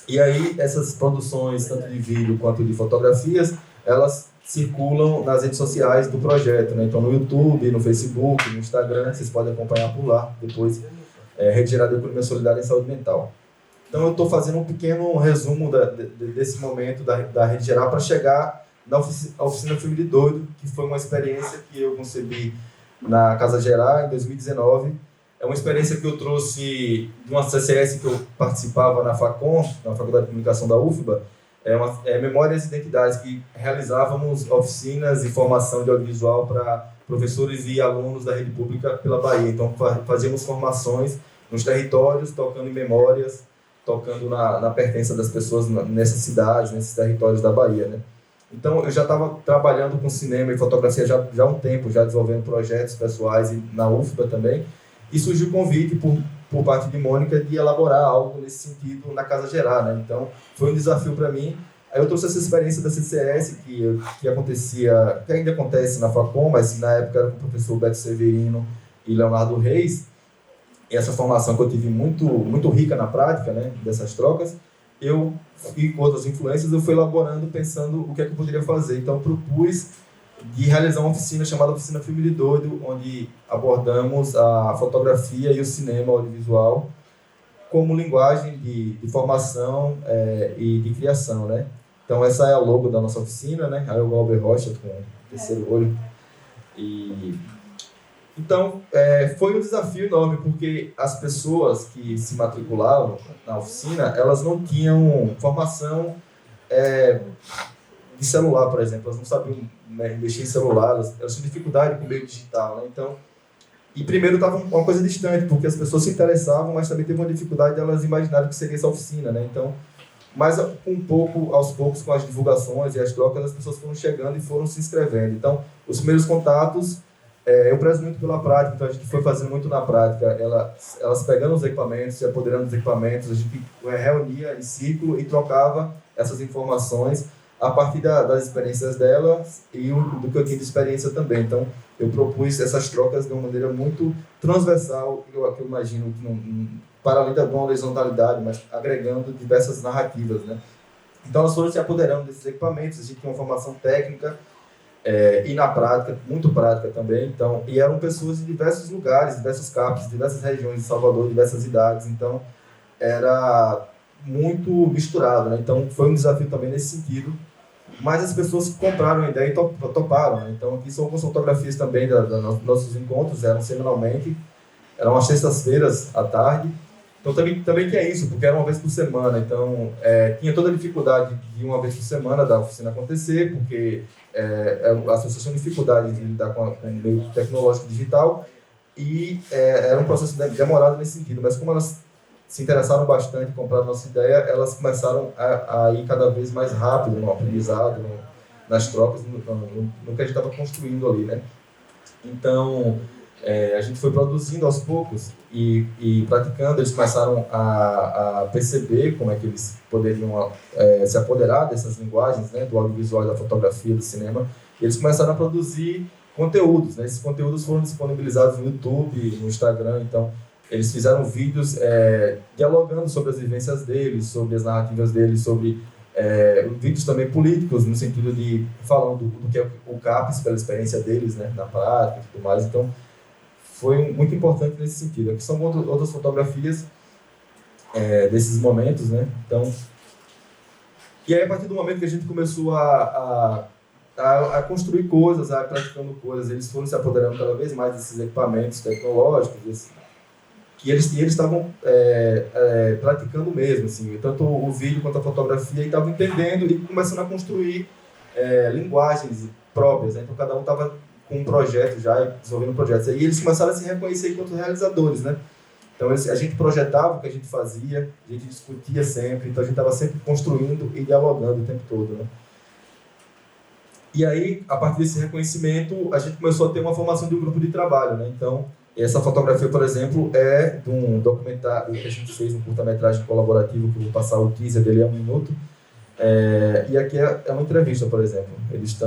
Speaker 2: E aí, essas produções, tanto de vídeo quanto de fotografias, elas circulam nas redes sociais do projeto, né? Então, no YouTube, no Facebook, no Instagram, vocês podem acompanhar por lá, depois Rede Geral de Economia Solidária em Saúde Mental. Então, eu estou fazendo um pequeno resumo desse momento da Rede Geral para chegar na oficina Filme de Doido, que foi uma experiência que eu concebi na Casa Geral em 2019. É uma experiência que eu trouxe de uma CCS que eu participava na FACOM, na Faculdade de Comunicação da UFBA, Memórias e Identidades, que realizávamos oficinas e formação de audiovisual para professores e alunos da rede pública pela Bahia. Então, fazíamos formações nos territórios, tocando em memórias, tocando na pertença das pessoas nessas cidades, nesses territórios da Bahia, né? Então, eu já estava trabalhando com cinema e fotografia já há um tempo, já desenvolvendo projetos pessoais e na UFBA também, e surgiu o convite por parte de Mônica de elaborar algo nesse sentido na Casa Geral, né? Então, foi um desafio para mim. Aí eu trouxe essa experiência da CCS, que acontecia, que ainda acontece na FACOM, mas na época era com o professor Beto Severino e Leonardo Reis, e essa formação que eu tive muito rica na prática, né, dessas trocas, eu e com outras influências, eu fui elaborando, pensando o que é que eu poderia fazer. Então, eu propus de realizar uma oficina chamada Oficina Filme de Doido, onde abordamos a fotografia e o cinema audiovisual como linguagem de formação e de criação, né? Então, essa é a logo da nossa oficina, né? Aí o Galber Rocha com o terceiro olho. Então, foi um desafio enorme, porque as pessoas que se matriculavam na oficina, elas não tinham formação de celular, por exemplo. Elas não sabiam mexer em celular, elas tinham dificuldade com o meio digital, né? Então, e primeiro estava uma coisa distante, porque as pessoas se interessavam, mas também teve uma dificuldade de elas imaginarem que seria essa oficina, né? Então, mas aos poucos, com as divulgações e as trocas, as pessoas foram chegando e foram se inscrevendo. Então, os primeiros contatos, eu prezo muito pela prática, então a gente foi fazendo muito na prática, elas pegando os equipamentos, se apoderando dos equipamentos, a gente reunia em círculo e trocava essas informações a partir das experiências delas e do que eu tinha de experiência também. Então, eu propus essas trocas de uma maneira muito transversal, que eu imagino, para além da uma horizontalidade, mas agregando diversas narrativas, né? Então, elas foram se apoderando desses equipamentos, a gente tinha uma formação técnica e na prática, muito prática também. Então, e eram pessoas de diversos lugares, diversos CAPs, diversas regiões de Salvador, diversas idades. Então, era muito misturado, né? Então, foi um desafio também nesse sentido. Mas as pessoas compraram a ideia e toparam, né? Então, aqui são algumas fotografias também dos nossos encontros, eram semanalmente, eram às sextas-feiras à tarde. Então, também que é isso, porque era uma vez por semana. Então, tinha toda a dificuldade de uma vez por semana da oficina acontecer, porque as pessoas tinham dificuldade de lidar com o meio tecnológico digital, e era um processo demorado nesse sentido. Mas como elas se interessaram bastante em comprar a nossa ideia, elas começaram a ir cada vez mais rápido no aprendizado, nas trocas, no que a gente estava construindo ali, né? Então, a gente foi produzindo aos poucos e praticando. Eles começaram a perceber como é que eles poderiam se apoderar dessas linguagens, né, do audiovisual, da fotografia, do cinema, e eles começaram a produzir conteúdos, né? Esses conteúdos foram disponibilizados no YouTube, no Instagram. Então, eles fizeram vídeos dialogando sobre as vivências deles, sobre as narrativas deles, sobre vídeos também políticos, no sentido de falando do que é o CAPES, pela experiência deles, né, na prática e tudo mais. Então, foi muito importante nesse sentido. Aqui são outras fotografias desses momentos, né? Então, e aí, a partir do momento que a gente começou a construir coisas, a praticando coisas, eles foram se apoderando cada vez mais desses equipamentos tecnológicos, que eles estavam praticando mesmo, assim, tanto o vídeo quanto a fotografia, e estavam entendendo e começando a construir linguagens próprias, né? Então cada um estava com um projeto já, desenvolvendo projetos, e eles começaram a se reconhecer enquanto realizadores, né? Então a gente projetava o que a gente fazia, a gente discutia sempre, então a gente estava sempre construindo e dialogando o tempo todo, né? E aí, a partir desse reconhecimento, a gente começou a ter uma formação de um grupo de trabalho, né? Então, Essa fotografia, por exemplo, é de um documentário que a gente fez, um curta-metragem colaborativo, que eu vou passar o teaser dele a 1 minuto. E aqui é uma entrevista, por exemplo. Eles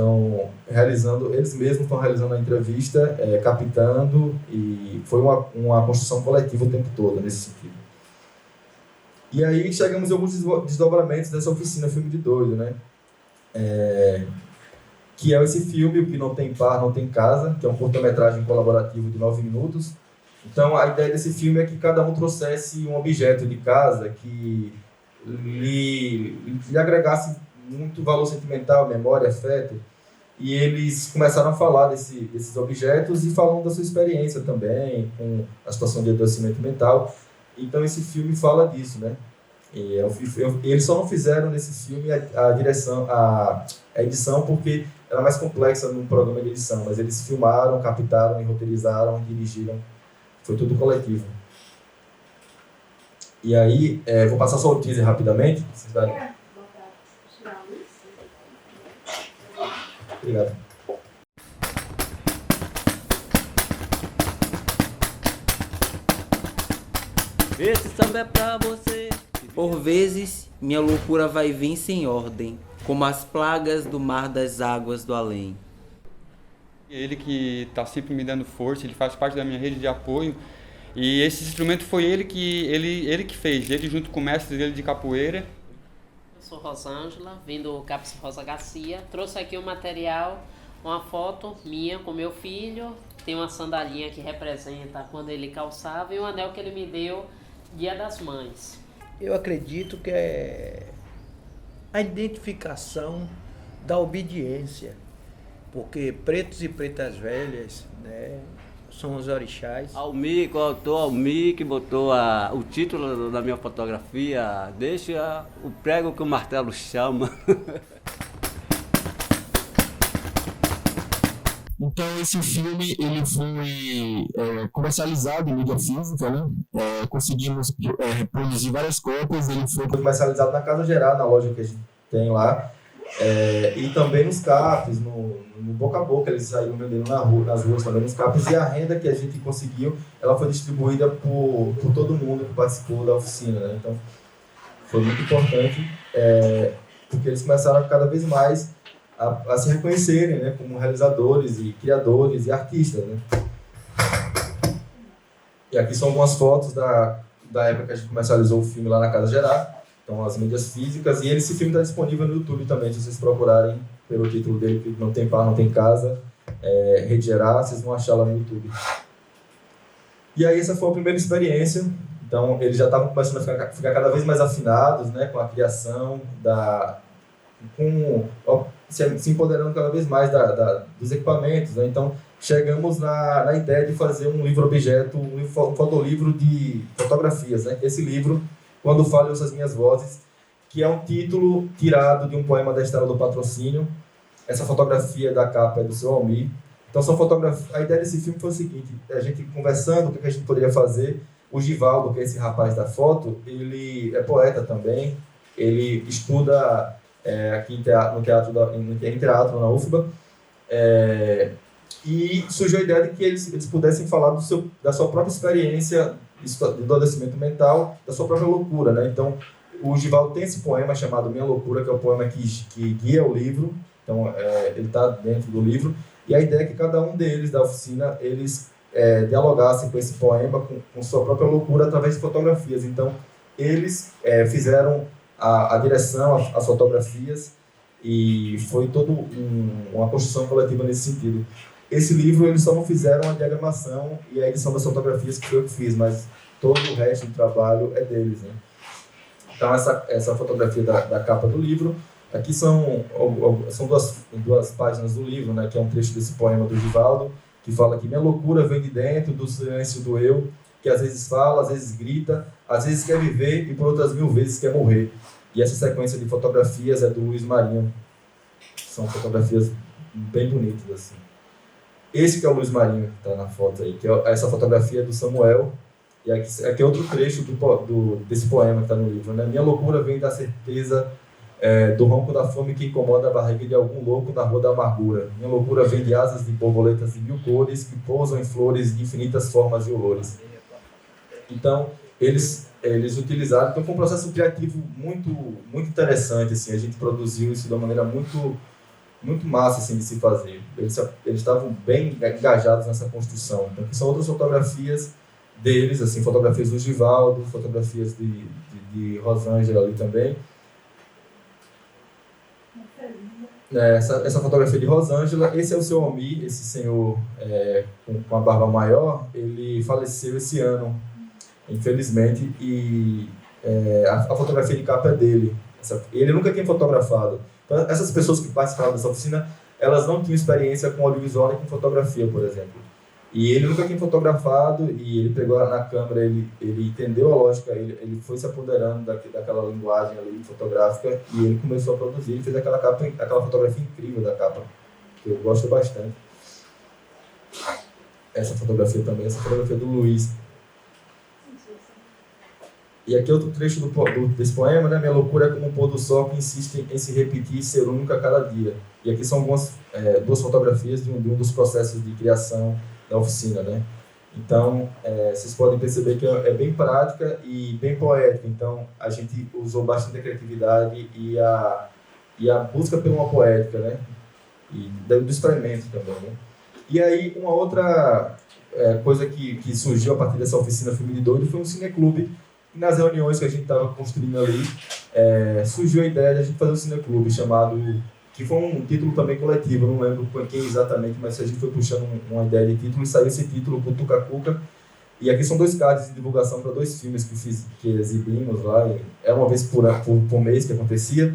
Speaker 2: mesmos estão realizando a entrevista, captando, e foi uma construção coletiva o tempo todo, nesse sentido. E aí chegamos em alguns desdobramentos dessa oficina Filme de Doido, né? Que é esse filme, O Que Não Tem Par, Não Tem Casa, que é um curta-metragem colaborativo de 9 minutos. Então, a ideia desse filme é que cada um trouxesse um objeto de casa que lhe agregasse muito valor sentimental, memória, afeto. E eles começaram a falar desses objetos e falam da sua experiência também, com a situação de adoecimento mental. Então, esse filme fala disso, né? Eles só não fizeram nesse filme a direção, a edição, porque era mais complexa no programa de edição, mas eles filmaram, captaram, roteirizaram, dirigiram, foi tudo coletivo. E aí, vou passar só o teaser rapidamente. Obrigado.
Speaker 3: Esse samba é pra você. Por vezes, minha loucura vai vir sem ordem, como as plagas do mar das águas do além.
Speaker 4: Ele que está sempre me dando força, ele faz parte da minha rede de apoio. E esse instrumento foi ele que fez, ele junto com o mestre dele de capoeira.
Speaker 5: Eu sou Rosângela, vim do CAPS Rosa Garcia. Trouxe aqui o material, uma foto minha com meu filho. Tem uma sandalinha que representa quando ele calçava e um anel que ele me deu Dia das Mães.
Speaker 6: Eu acredito que é a identificação da obediência, porque pretos e pretas velhas, né, são os orixás.
Speaker 7: Almir, o autor Almir, que botou o título da minha fotografia, deixa o prego que o martelo chama.
Speaker 8: Então esse filme ele foi comercializado em mídia física, né? Conseguimos produzir várias cópias. Ele foi
Speaker 2: comercializado na Casa Geral, na loja que a gente tem lá, e também nos CAPs, no boca a boca, eles saíram vendendo nas ruas também nos CAPs, e a renda que a gente conseguiu, ela foi distribuída por todo mundo que participou da oficina, né? Então foi muito importante, porque eles começaram cada vez mais a se reconhecerem, né, como realizadores e criadores e artistas, né? E aqui são algumas fotos da época que a gente comercializou o filme lá na Casa Geral. Então, as mídias físicas. E esse filme está disponível no YouTube também, se vocês procurarem pelo título dele, que Não Tem Par, Não Tem Casa, Rede Geral, vocês vão achar lá no YouTube. E aí, essa foi a primeira experiência. Então, eles já estavam começando a ficar cada vez mais afinados, né, com a criação, se empoderando cada vez mais dos equipamentos, né? Então, chegamos na ideia de fazer um livro-objeto, um fotolivro de fotografias, né? Esse livro, Quando Falo e Ouço as Minhas Vozes, que é um título tirado de um poema da Estrela do Patrocínio. Essa fotografia da capa é do seu Almir. Então, a ideia desse filme foi o seguinte: a gente conversando, o que a gente poderia fazer. O Givaldo, que é esse rapaz da foto, ele é poeta também, ele estuda aqui em teatro na UFBA, e surgiu a ideia de que eles pudessem falar da sua própria experiência do adoecimento mental, da sua própria loucura, né? Então, o Givaldo tem esse poema chamado Minha Loucura, que é o poema que guia o livro. Então, ele está dentro do livro, e a ideia é que cada um deles da oficina, eles dialogassem com esse poema, com sua própria loucura, através de fotografias. Então, eles fizeram a direção, as fotografias, e foi toda uma construção coletiva nesse sentido. Esse livro, eles só não fizeram a diagramação e a edição das fotografias, que foi eu que fiz, mas todo o resto do trabalho é deles, né? Então, essa fotografia da capa do livro, aqui são duas páginas do livro, né, que é um trecho desse poema do Givaldo, que fala que minha loucura vem de dentro do silêncio do eu, que às vezes fala, às vezes grita, às vezes quer viver e por outras 1000 vezes quer morrer. E essa sequência de fotografias é do Luiz Marinho. São fotografias bem bonitas, assim. Esse que é o Luiz Marinho, que está na foto aí, que é essa fotografia do Samuel. E aqui é outro trecho desse poema que está no livro, né? Minha loucura vem da certeza do ronco da fome que incomoda a barriga de algum louco na rua da amargura. Minha loucura vem de asas de borboletas de 1000 cores que pousam em flores de infinitas formas e olores. Então, eles utilizaram, então foi um processo criativo muito interessante, assim, a gente produziu isso de uma maneira muito massa, assim, de se fazer. Eles estavam bem engajados nessa construção. Então, são outras fotografias deles, assim, fotografias do Givaldo, fotografias de Rosângela ali também. Essa fotografia de Rosângela, esse é o seu Almir, esse senhor com a barba maior, ele faleceu esse ano, infelizmente, e a fotografia de capa é dele. Ele nunca tinha fotografado. Então, essas pessoas que participavam dessa oficina, elas não tinham experiência com audiovisual nem com fotografia, por exemplo. E ele nunca tinha fotografado, e ele pegou na câmera, ele entendeu a lógica, ele foi se apoderando daquela linguagem ali fotográfica, e ele começou a produzir, ele fez aquela fotografia incrível da capa, que eu gosto bastante. Essa fotografia também, essa fotografia do Luiz. E aqui outro trecho desse poema, né? Minha loucura é como um pôr do sol que insiste em se repetir e ser único a cada dia. E aqui são duas fotografias de um dos processos de criação da oficina, né? Então, vocês podem perceber que é bem prática e bem poética. Então, a gente usou bastante a criatividade e a busca por uma poética, né? E do experimento também, né? E aí, uma outra coisa que surgiu a partir dessa oficina Filme de Doido foi um cineclube. E nas reuniões que a gente estava construindo ali, surgiu a ideia de a gente fazer um cineclube chamado, que foi um título também coletivo, eu não lembro quem exatamente, mas a gente foi puxando uma ideia de título e saiu esse título, Cutuca Cuca. E aqui são 2 cards de divulgação para 2 filmes que exibimos lá, é uma vez por mês que acontecia,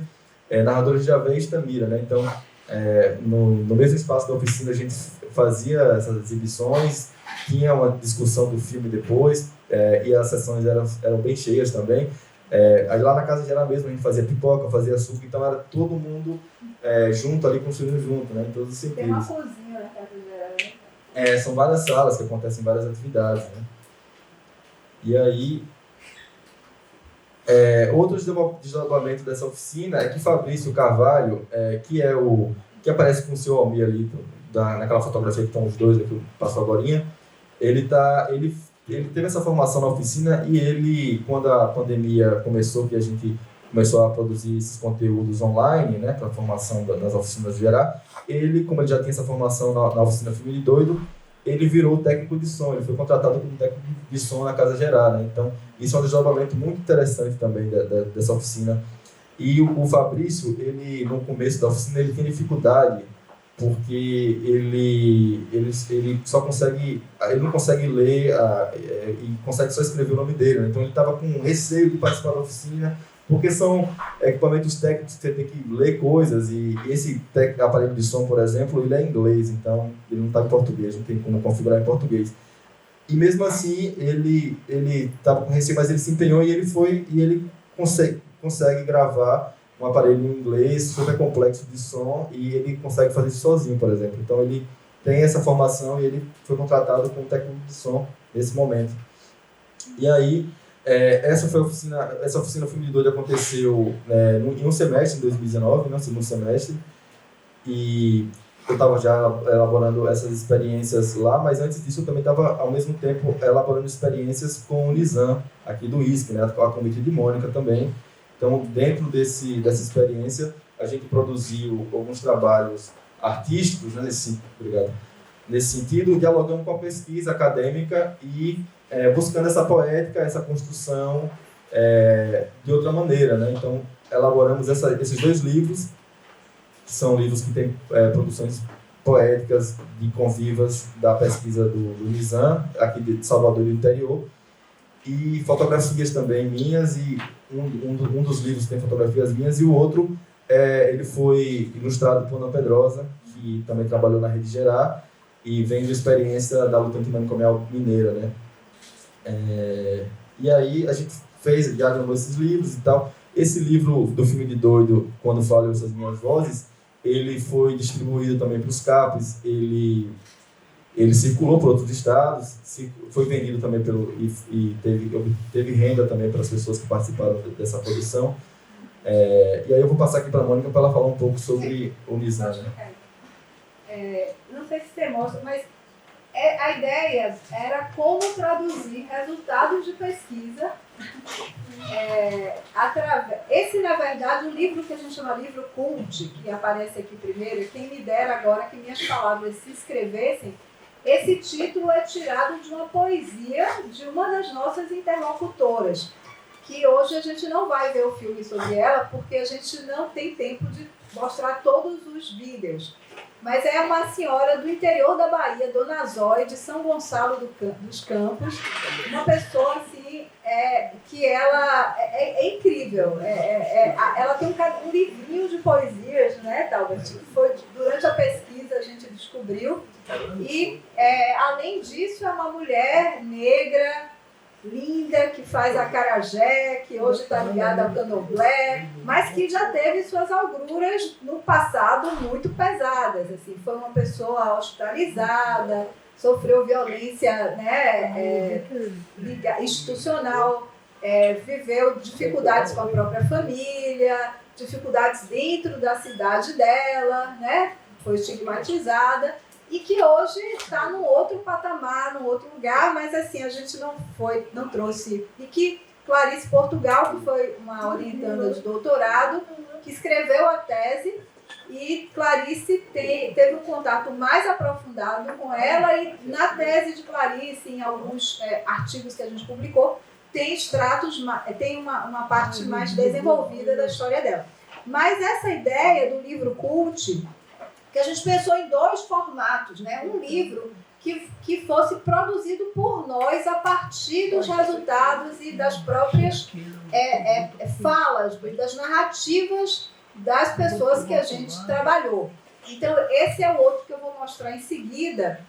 Speaker 2: Narradores de Javé e Estamira, né? Então, no mesmo espaço da oficina a gente fazia essas exibições, tinha uma discussão do filme depois, e as sessões eram bem cheias também. Aí lá na Casa Geral mesmo a gente fazia pipoca, fazia suco, então era todo mundo junto ali, construindo junto, né, em todos os sentidos.
Speaker 1: Tem uma cozinha na Casa Geral, né?
Speaker 2: São várias salas que acontecem várias atividades, né? E aí, outro desdobramento dessa oficina é que Fabrício Carvalho, que aparece com o seu Almir ali, naquela fotografia que estão os dois aqui, passou agorinha, ele teve essa formação na oficina e ele, quando a pandemia começou, que a gente começou a produzir esses conteúdos online, né, para a formação das oficinas de Gerá, como ele já tinha essa formação na oficina Filme de Doido, ele virou técnico de som, ele foi contratado como técnico de som na Casa Gerá, né? Então, isso é um desdobramento muito interessante também dessa oficina. E o Fabrício, no começo da oficina, ele tinha dificuldade, porque ele não consegue ler e consegue só escrever o nome dele, né? Então ele estava com receio de participar da oficina, porque são equipamentos técnicos que você tem que ler coisas, e esse aparelho de som, por exemplo, ele é em inglês, então ele não está em português, não tem como configurar em português. E mesmo assim, ele estava com receio, mas ele se empenhou e ele consegue gravar um aparelho em inglês super complexo de som, e ele consegue fazer isso sozinho, por exemplo. Então ele tem essa formação e ele foi contratado como técnico de som nesse momento. E aí, essa oficina Filme de Doido aconteceu em um semestre, em 2019, no segundo semestre, e eu estava já elaborando essas experiências lá, mas antes disso eu também estava, ao mesmo tempo, elaborando experiências com o Nizam, aqui do ISC, né, a convite de Mônica também. Então, dentro dessa experiência, a gente produziu alguns trabalhos artísticos, né, nesse sentido, dialogando com a pesquisa acadêmica e buscando essa poética, essa construção de outra maneira, né? Então, elaboramos esses 2 livros, que são livros que têm produções poéticas de convivas da pesquisa do Nizam, aqui de Salvador do interior, e fotografias também minhas, e um dos livros tem fotografias minhas, e o outro ele foi ilustrado por Ana Pedrosa, que também trabalhou na Rede Gerá, e vem da experiência da luta antimanicomial mineira, né? E aí a gente diagramou esses livros e tal. Esse livro do Filme de Doido, Quando Falham Essas Minhas Vozes, ele foi distribuído também para os CAPs, ele circulou por outros estados, foi vendido também e teve renda também para as pessoas que participaram dessa produção. E aí eu vou passar aqui para a Mônica para ela falar um pouco sobre o Nizam, né?
Speaker 1: Não sei se você mostra, mas a ideia era como traduzir resultados de pesquisa esse, na verdade, o livro que a gente chama livro cult, que aparece aqui primeiro, quem me dera agora que minhas palavras se escrevessem, esse título é tirado de uma poesia de uma das nossas interlocutoras, que hoje a gente não vai ver o filme sobre ela, porque a gente não tem tempo de mostrar todos os vídeos. Mas é uma senhora do interior da Bahia, Dona Zói, de São Gonçalo dos Campos, uma pessoa assim, que ela é incrível. Ela tem um livrinho de poesias, né, Talbert? Foi durante a pesquisa a gente descobriu. E, além disso, é uma mulher negra, linda, que faz acarajé, que hoje está ligada ao candomblé, mas que já teve suas agruras no passado muito pesadas. Assim, foi uma pessoa hospitalizada, sofreu violência, né, institucional, viveu dificuldades com a própria família, dificuldades dentro da cidade dela, né, foi estigmatizada. E que hoje está num outro patamar, num outro lugar, mas assim, a gente não trouxe. E que Clarice Portugal, que foi uma orientanda de doutorado, que escreveu a tese, e Clarice teve um contato mais aprofundado com ela, e na tese de Clarice, em alguns artigos que a gente publicou, tem extratos, tem uma parte mais desenvolvida da história dela. Mas essa ideia do livro cult, que a gente pensou em 2 formatos, né? Um livro que fosse produzido por nós a partir dos resultados e das próprias falas, das narrativas das pessoas que a gente trabalhou. Então, esse é o outro que eu vou mostrar em seguida.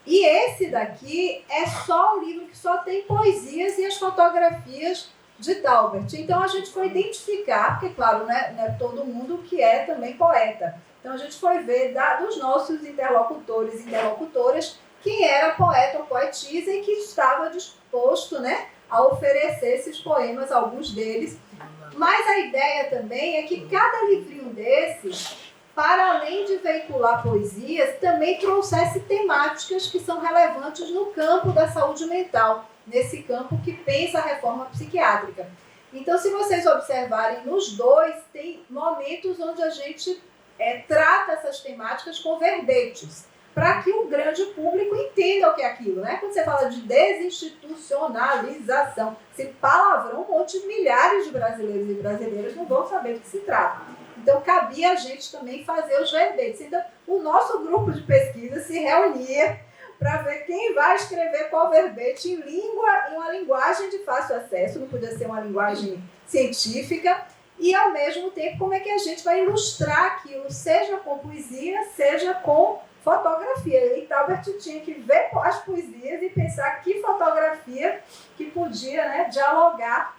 Speaker 1: E esse daqui é só um livro que só tem poesias e as fotografias de Talbert. Então, a gente foi identificar, porque, claro, né, não é todo mundo que é também poeta. Então, a gente foi ver dos nossos interlocutores e interlocutoras quem era poeta ou poetisa e que estava disposto, né, a oferecer esses poemas, alguns deles. Mas a ideia também é que cada livrinho desses, para além de veicular poesias, também trouxesse temáticas que são relevantes no campo da saúde mental, nesse campo que pensa a reforma psiquiátrica. Então, se vocês observarem, nos 2, tem momentos onde a gente trata essas temáticas com verbetes, para que o grande público entenda o que é aquilo, né? Quando você fala de desinstitucionalização, esse palavrão, um monte de milhares de brasileiros e brasileiras não vão saber do que se trata. Então, cabia a gente também fazer os verbetes. Então, o nosso grupo de pesquisa se reunia para ver quem vai escrever qual verbete em uma linguagem de fácil acesso, não podia ser uma linguagem científica, e, ao mesmo tempo, como é que a gente vai ilustrar aquilo, seja com poesia, seja com fotografia. E Talbert tinha que ver as poesias e pensar que fotografia que podia, né, dialogar.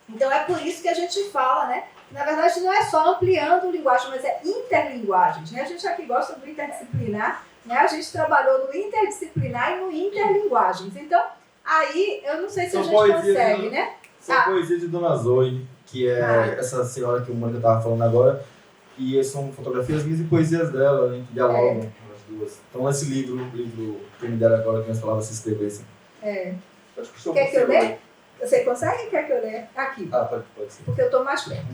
Speaker 1: Então, é por isso que a gente fala, né? Na verdade, não é só ampliando linguagem, mas é interlinguagens, né? A gente aqui gosta do interdisciplinar, né? A gente trabalhou no interdisciplinar e no interlinguagens. Então, aí, eu não sei se a gente consegue, né?
Speaker 2: São poesias de Dona Zoe, que é essa senhora que o Mônica estava falando agora, e são fotografias minhas e poesias dela, né, que dialogam as duas. Então, esse livro que me deram agora, que minhas palavras se escrevessem.
Speaker 1: Quer que eu leia? Você consegue? Quer que eu leia? Aqui.
Speaker 2: Pode ser.
Speaker 1: Porque eu estou mais perto.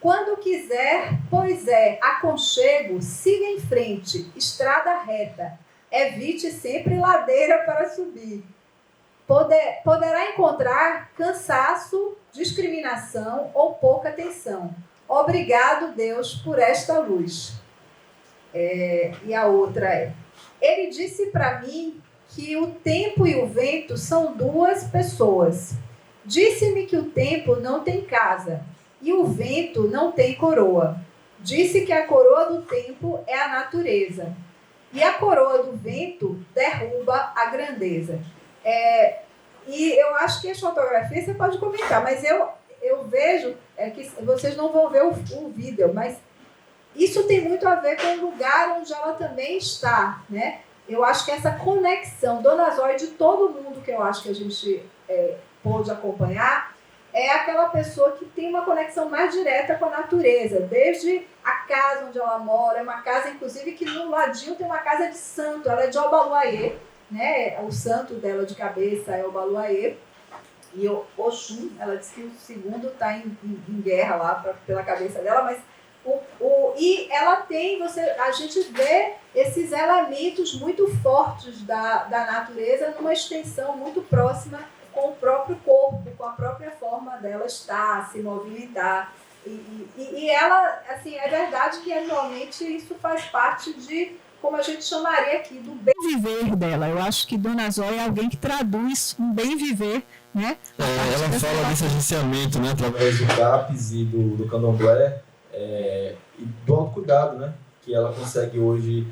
Speaker 1: Quando quiser, pois aconchego, siga em frente, estrada reta, evite sempre ladeira para subir. Poderá encontrar cansaço, discriminação ou pouca atenção. Obrigado, Deus, por esta luz. E a outra ele disse para mim que o tempo e o vento são 2 pessoas. Disse-me que o tempo não tem casa e o vento não tem coroa. Disse que a coroa do tempo é a natureza e a coroa do vento derruba a grandeza. E eu acho que as fotografias você pode comentar, mas eu vejo que vocês não vão ver o vídeo, mas isso tem muito a ver com o lugar onde ela também está, né? Eu acho que essa conexão, Dona Zói, de todo mundo que eu acho que a gente pôde acompanhar, é aquela pessoa que tem uma conexão mais direta com a natureza, desde a casa onde ela mora, é uma casa, inclusive, que no ladinho tem uma casa de santo, ela é de Obaluayê, né? O santo dela de cabeça é Obaluayê, e o Oxum, ela diz que o segundo está em guerra lá pela cabeça dela, mas e ela tem, a gente vê esses elementos muito fortes da natureza numa extensão muito próxima com o próprio corpo, com a própria forma dela estar, se movimentar. E ela, assim, é verdade que atualmente isso faz parte de, como a gente chamaria aqui, do bem
Speaker 9: viver dela. Eu acho que Dona Zóia é alguém que traduz um bem viver, né?
Speaker 8: Ela fala desse agenciamento, né?
Speaker 2: Através do CAPS e do candomblé, e do autocuidado, né? Que ela consegue hoje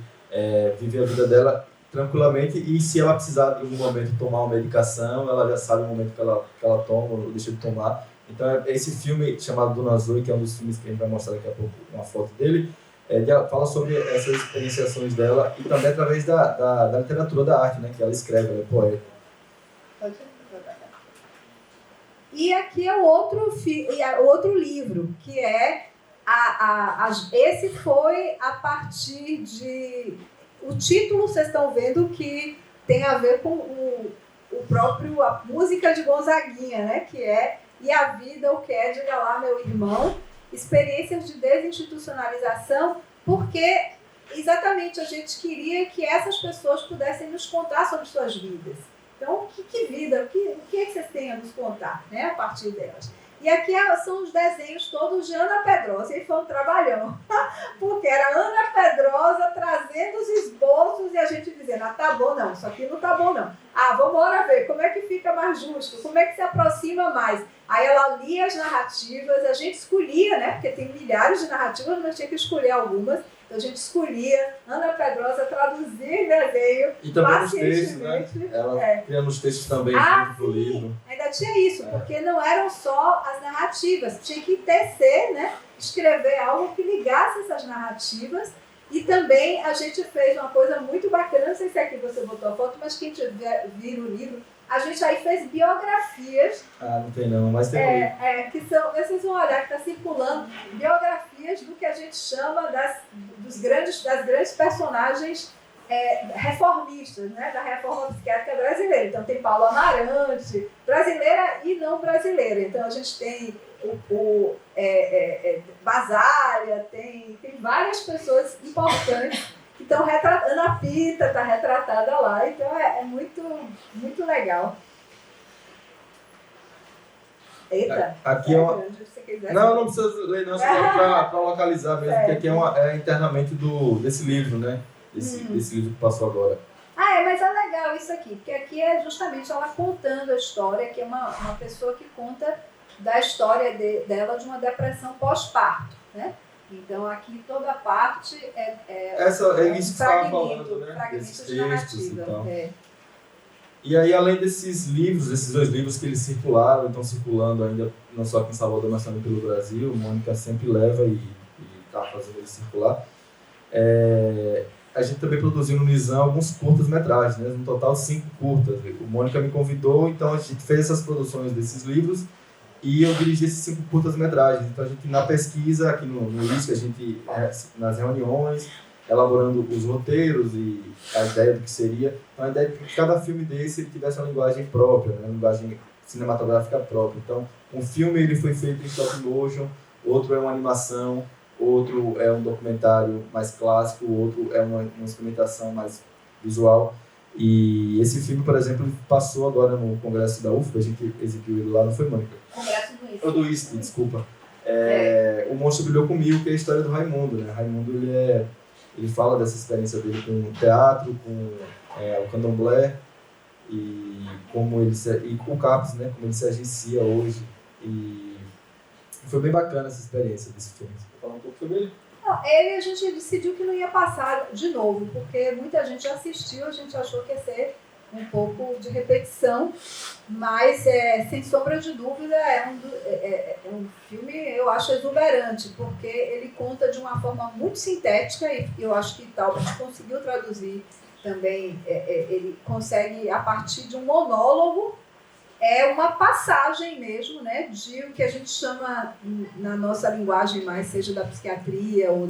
Speaker 2: viver a vida dela tranquilamente, e se ela precisar de algum momento tomar uma medicação, ela já sabe o momento que ela toma ou deixa de tomar. Então, esse filme chamado Dona Zoe, que é um dos filmes que a gente vai mostrar daqui a pouco, uma foto dele, fala sobre essas experienciações dela, e também através da literatura, da arte, né? Que ela escreve, ela é poeta.
Speaker 1: E aqui é o outro livro, que é esse foi a partir de... O título, vocês estão vendo que tem a ver com a música de Gonzaguinha, né? Que é E a Vida, o que é, diga lá, meu irmão, experiências de desinstitucionalização, porque exatamente a gente queria que essas pessoas pudessem nos contar sobre suas vidas. Então, que vida, o que é que vocês têm a nos contar, né, a partir delas? E aqui são os desenhos todos de Ana Pedrosa, e foi um trabalhão, porque era Ana Pedrosa trazendo os esboços e a gente dizendo, tá bom não, isso aqui não tá bom não. Vamos embora ver, como é que fica mais justo, como é que se aproxima mais. Aí ela lia as narrativas, a gente escolhia, né, porque tem milhares de narrativas, mas tinha que escolher algumas. Então a gente escolhia Ana Pedrosa traduzir desenho.
Speaker 2: E também nos textos, né? Ela criando os textos também junto do livro.
Speaker 1: Ainda tinha isso, porque não eram só as narrativas, tinha que tecer, né? Escrever algo que ligasse essas narrativas. E também a gente fez uma coisa muito bacana, não sei se aqui você botou a foto, mas quem tiver vir o livro, a gente aí fez biografias.
Speaker 2: Não tem não, mas tem um livro.
Speaker 1: Que são, vocês vão olhar que está circulando, biografias do que a gente chama das grandes personagens reformistas, né, da reforma psiquiátrica brasileira. Então tem Paulo Amarante, brasileira e não brasileira. Então a gente tem Basália, tem várias pessoas importantes que estão retratando. Ana Pita está retratada lá, então é muito, muito legal. Eita,
Speaker 2: aqui não precisa ler não, só para localizar mesmo, porque aqui é internamente desse livro, né? Desse livro que passou agora.
Speaker 1: Mas é legal isso aqui, porque aqui é justamente ela contando a história, que é uma pessoa que conta da história dela de uma depressão pós-parto, né? Então aqui toda a parte
Speaker 2: é isso que estava falando, né? Desses textos e tal. E aí, além desses livros, esses 2 livros que eles circularam, estão circulando ainda, não só aqui em Salvador, mas também pelo Brasil, a Mônica sempre leva e está fazendo eles circular. A gente também produziu no Nizam alguns curtas-metragens, né? No total 5 curtas. O Mônica me convidou, então a gente fez essas produções desses livros e eu dirigi esses 5 curtas-metragens. Então a gente, na pesquisa, aqui no ISC, a gente, nas reuniões, elaborando os roteiros e a ideia do que seria. Então a ideia é que cada filme desse ele tivesse uma linguagem própria, né? Uma linguagem cinematográfica própria. Então um filme ele foi feito em stop motion, outro é uma animação, outro é um documentário mais clássico, outro é uma experimentação mais visual. E esse filme, por exemplo, passou agora no congresso da UFBA, a gente exibiu ele lá, não foi, Mônica?
Speaker 1: Congresso do ISC.
Speaker 2: Do ISC, desculpa. O Monstro Brilhou Comigo, que é a história do Raimundo, né? Raimundo, ele fala dessa experiência dele com o teatro, com o candomblé e como ele e com o CAPS, né? Como ele se agencia hoje. E foi bem bacana essa experiência desse filme. Você quer falar um pouco sobre ele?
Speaker 1: Ele a gente decidiu que não ia passar de novo, porque muita gente assistiu, a gente achou que ia ser um pouco de repetição, mas sem sombra de dúvida é um filme, eu acho, exuberante, porque ele conta de uma forma muito sintética e eu acho que Talbot conseguiu traduzir também, ele consegue, a partir de um monólogo, é uma passagem mesmo, né, de o que a gente chama, na nossa linguagem mais, seja da psiquiatria ou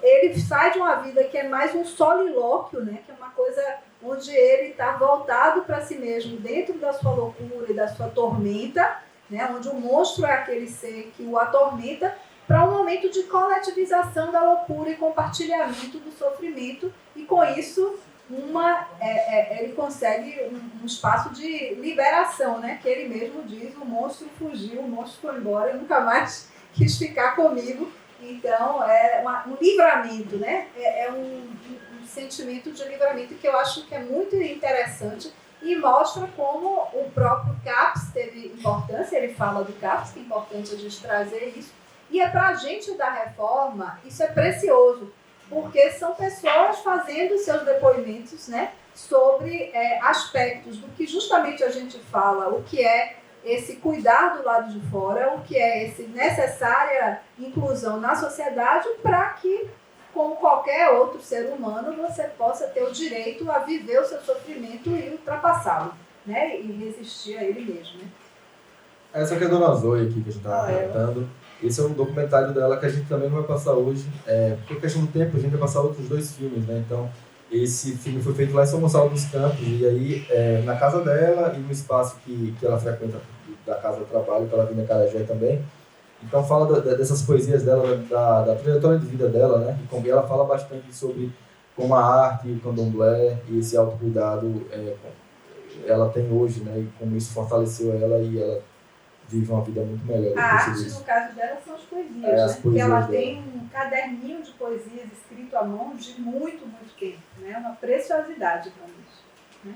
Speaker 1: ele sai de uma vida que é mais um solilóquio, né, que é uma coisa onde ele está voltado para si mesmo, dentro da sua loucura e da sua tormenta, né, onde o monstro é aquele ser que o atormenta, para um momento de coletivização da loucura e compartilhamento do sofrimento, e com isso ele consegue um espaço de liberação, né? Que ele mesmo diz, o monstro fugiu, o monstro foi embora, eu nunca mais quis ficar comigo. Então, é um livramento, né? É um sentimento de livramento que eu acho que é muito interessante e mostra como o próprio CAPS teve importância. Ele fala do CAPS, que é importante a gente trazer isso. E para a gente da reforma, isso é precioso, porque são pessoas fazendo seus depoimentos, né, sobre aspectos do que justamente a gente fala, o que é esse cuidar do lado de fora, o que é essa necessária inclusão na sociedade para que, como qualquer outro ser humano, você possa ter o direito a viver o seu sofrimento e ultrapassá-lo, né, e resistir a ele mesmo. Né?
Speaker 2: Essa que é a Dona Zoe aqui, que a gente estava comentando. Esse é um documentário dela que a gente também não vai passar hoje. Por questão do tempo, a gente vai passar outros 2 filmes, né? Então, esse filme foi feito lá em São Gonçalo dos Campos, e aí na casa dela e no espaço que ela frequenta da casa do trabalho, que ela vem na Carajé também. Então, fala dessas poesias dela, da trajetória de vida dela, né? E como ela fala bastante sobre como a arte, o candomblé e esse autocuidado ela tem hoje, né? E como isso fortaleceu ela e ela vive uma vida muito melhor.
Speaker 1: A arte, no caso dela, são as poesias, né?
Speaker 2: As poesias
Speaker 1: que ela
Speaker 2: dela.
Speaker 1: tem um caderninho de poesias escrito à mão de muito, muito tempo, né? Uma preciosidade para isso. Né?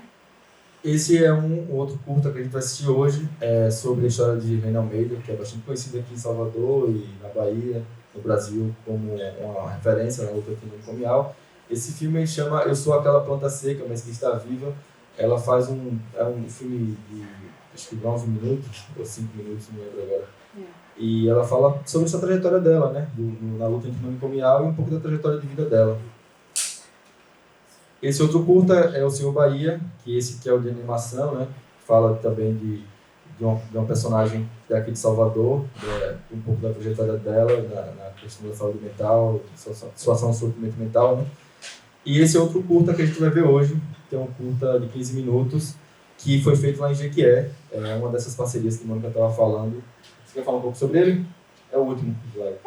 Speaker 2: Esse é um outro curta que a gente vai assistir hoje, sobre a história de Reina Almeida, que é bastante conhecida aqui em Salvador e na Bahia, no Brasil, como uma referência na luta antimanicomial. Esse filme chama Eu Sou Aquela Planta Seca, mas que está viva. Ela faz um filme de acho que 9 minutos, ou 5 minutos, não lembro agora. E ela fala sobre essa trajetória dela, né? Na luta antimanicomial e um pouco da trajetória de vida dela. Esse outro curta é o Senhor Bahia, que esse que é o de animação, né? Fala também de uma personagem daqui de Salvador, um pouco da trajetória dela, na questão da saúde mental, situação de sofrimento mental, né? E esse é outro curta que a gente vai ver hoje, que é um curta de 15 minutos, que foi feito lá em Jequié, é uma dessas parcerias que a Mônica estava falando. Você quer falar um pouco sobre ele? É o último slide.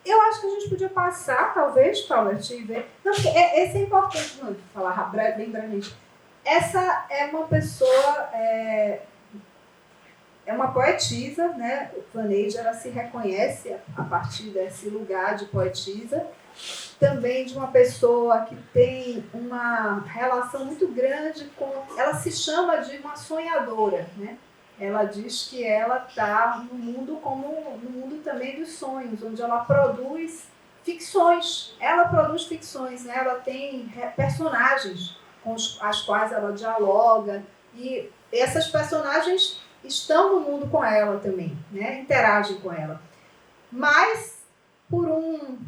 Speaker 1: Eu acho que a gente podia passar, talvez, Paula, te ver. Não, esse é importante, não, falar bem brevemente. Essa é uma pessoa, é uma poetisa, né? O Vaneide, ela se reconhece a partir desse lugar de poetisa. Também de uma pessoa que tem uma relação muito grande com... Ela se chama de uma sonhadora, né? Ela diz que ela está no mundo como no mundo também dos sonhos, onde ela produz ficções. Ela produz ficções, né? Ela tem personagens com as quais ela dialoga, e essas personagens estão no mundo com ela também, né? Interagem com ela. Mas, por um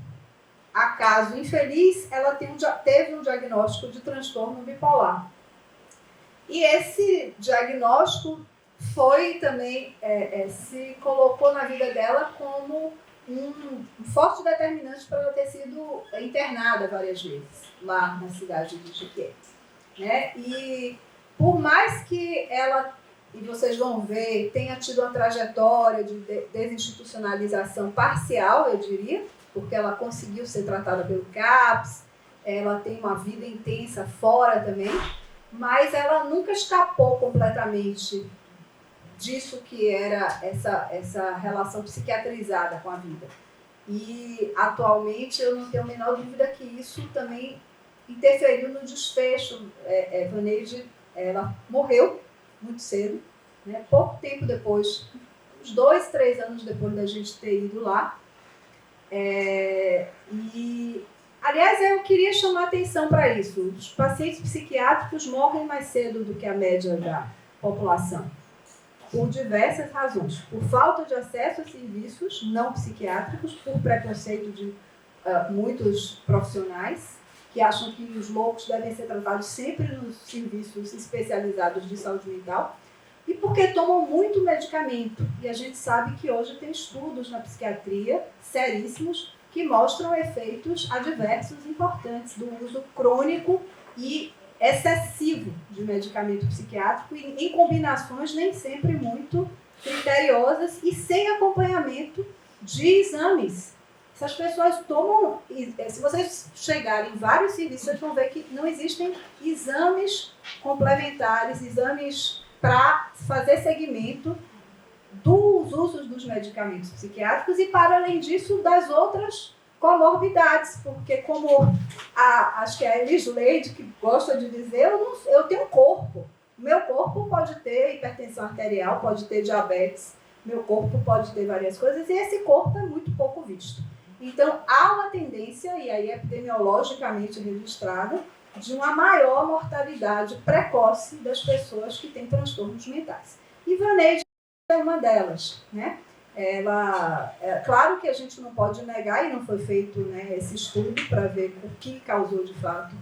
Speaker 1: acaso infeliz, ela teve um diagnóstico de transtorno bipolar. E esse diagnóstico foi também, se colocou na vida dela como um forte determinante para ela ter sido internada várias vezes, lá na cidade de Jequié. Né? E por mais que ela, e vocês vão ver, tenha tido uma trajetória de desinstitucionalização parcial, eu diria, porque ela conseguiu ser tratada pelo CAPS, ela tem uma vida intensa fora também, mas ela nunca escapou completamente disso que era essa relação psiquiatrizada com a vida. E, atualmente, eu não tenho a menor dúvida que isso também interferiu no desfecho. Vaneide, ela morreu muito cedo, né? Pouco tempo depois, uns 2, 3 anos depois da gente ter ido lá. Aliás, eu queria chamar a atenção para isso. Os pacientes psiquiátricos morrem mais cedo do que a média da população, por diversas razões. Por falta de acesso a serviços não psiquiátricos, por preconceito de muitos profissionais que acham que os loucos devem ser tratados sempre nos serviços especializados de saúde mental, e porque tomam muito medicamento. E a gente sabe que hoje tem estudos na psiquiatria seríssimos que mostram efeitos adversos importantes do uso crônico e excessivo de medicamento psiquiátrico em combinações nem sempre muito criteriosas e sem acompanhamento de exames. Essas pessoas tomam, se vocês chegarem em vários serviços, vocês vão ver que não existem exames complementares, exames para fazer seguimento dos usos dos medicamentos psiquiátricos e, para além disso, das outras comorbidades, porque como acho que é a Elis Leide que gosta de dizer, eu tenho um corpo. O meu corpo pode ter hipertensão arterial, pode ter diabetes, meu corpo pode ter várias coisas, e esse corpo é muito pouco visto. Então, há uma tendência, e aí epidemiologicamente registrada, de uma maior mortalidade precoce das pessoas que têm transtornos mentais. E Vaneide é uma delas, né? Claro que a gente não pode negar, e não foi feito, né, esse estudo para ver o que causou de fato,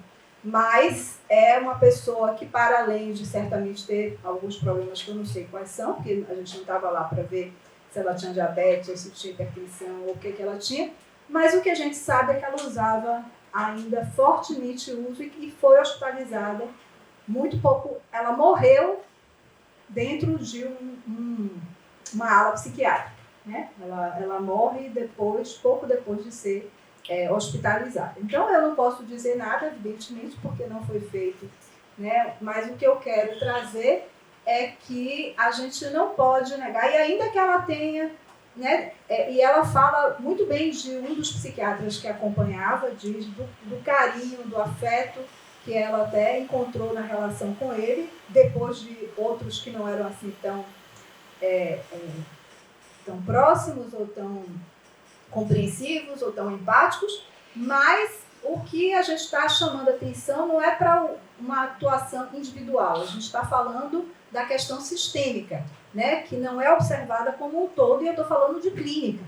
Speaker 1: mas é uma pessoa que, para além de certamente ter alguns problemas que eu não sei quais são, porque a gente não estava lá para ver se ela tinha diabetes, ou se tinha hipertensão, ou o que ela tinha, mas o que a gente sabe é que ela usava ainda fortemente o uso e foi hospitalizada muito pouco. Ela morreu dentro de uma ala psiquiátrica, né? Ela morre pouco depois de ser hospitalizada. Então, eu não posso dizer nada, evidentemente, porque não foi feito, né? Mas o que eu quero trazer é que a gente não pode negar, e ainda que ela tenha, né? E ela fala muito bem de um dos psiquiatras que acompanhava, diz do carinho, do afeto que ela até encontrou na relação com ele, depois de outros que não eram assim tão próximos, ou tão compreensivos, ou tão empáticos, mas o que a gente está chamando a atenção não é para uma atuação individual, a gente está falando da questão sistêmica, né, que não é observada como um todo, e eu estou falando de clínica,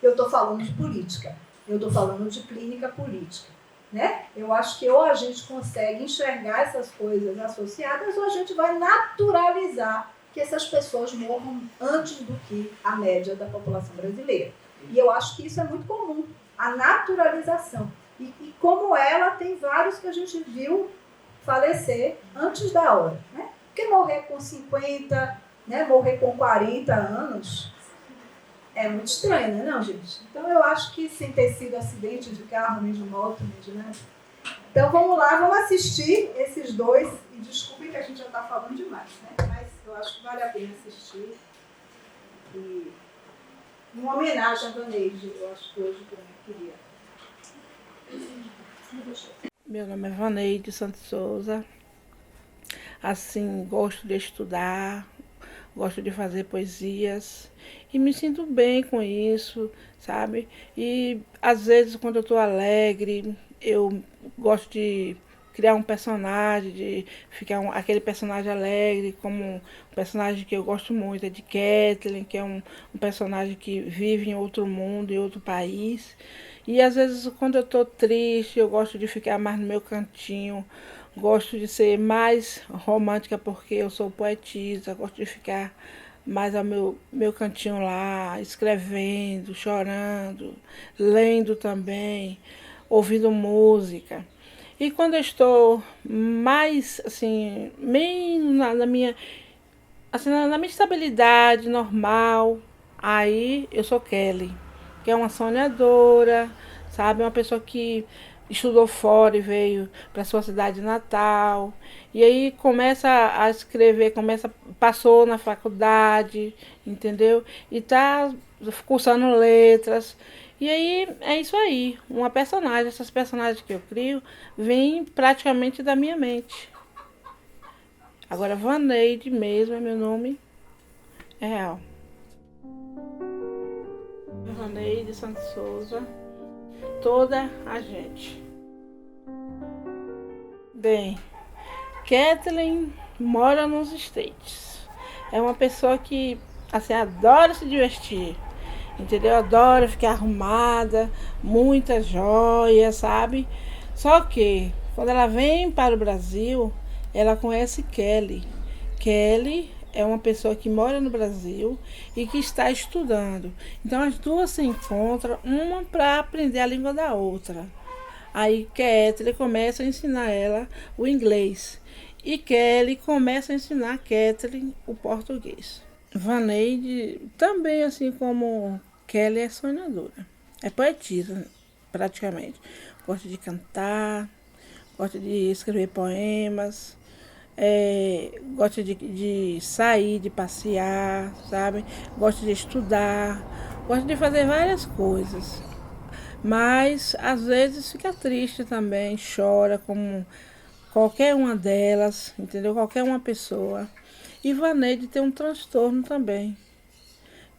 Speaker 1: eu estou falando de política, eu estou falando de clínica política, né? Eu acho que ou a gente consegue enxergar essas coisas associadas, ou a gente vai naturalizar que essas pessoas morram antes do que a média da população brasileira. E eu acho que isso é muito comum, a naturalização. E como ela, tem vários que a gente viu falecer antes da hora, né? Porque morrer com 50, né, morrer com 40 anos é muito estranho, né, não, gente? Então eu acho que sem ter sido acidente de carro, nem de moto, nem de nada. Então vamos lá, vamos assistir esses dois, e desculpem que a gente já está falando demais, né? Mas eu acho que vale a pena assistir. E uma homenagem a Vaneide, eu acho que hoje também queria.
Speaker 10: Meu nome é Vaneide Santos Souza. Assim, gosto de estudar, gosto de fazer poesias e me sinto bem com isso, sabe? E às vezes, quando eu estou alegre, eu gosto de criar um personagem, de ficar aquele personagem alegre, como um personagem que eu gosto muito, é de Kathleen, que é um personagem que vive em outro mundo, em outro país. E às vezes, quando eu estou triste, eu gosto de ficar mais no meu cantinho, gosto de ser mais romântica porque eu sou poetisa, gosto de ficar mais ao meu cantinho lá, escrevendo, chorando, lendo também, ouvindo música. E quando eu estou mais, assim, meio na minha estabilidade normal, aí eu sou Kelly, que é uma sonhadora, sabe? Uma pessoa que estudou fora e veio para sua cidade natal. E aí começa a escrever, passou na faculdade, entendeu? E está cursando letras. E aí é isso aí, uma personagem. Essas personagens que eu crio vêm praticamente da minha mente. Agora, Vaneide mesmo é meu nome, é real. Vaneide Santos Souza, toda a gente. Bem, Kathleen mora nos States. É uma pessoa que, assim, adora se divertir. Entendeu? Adora ficar arrumada, muitas joias, sabe? Só que, quando ela vem para o Brasil, ela conhece Kelly. Kelly é uma pessoa que mora no Brasil e que está estudando. Então as duas se encontram, uma para aprender a língua da outra. Aí Kathleen começa a ensinar ela o inglês e Kelly começa a ensinar Kathleen o português. Vaneide também, assim como Kelly, é sonhadora, é poetisa praticamente. Gosta de cantar, gosta de escrever poemas, gosta de sair, de passear, sabe? Gosta de estudar, gosta de fazer várias coisas. Mas às vezes fica triste também, chora como qualquer uma delas, entendeu? Qualquer uma pessoa. E Vaneide tem um transtorno também,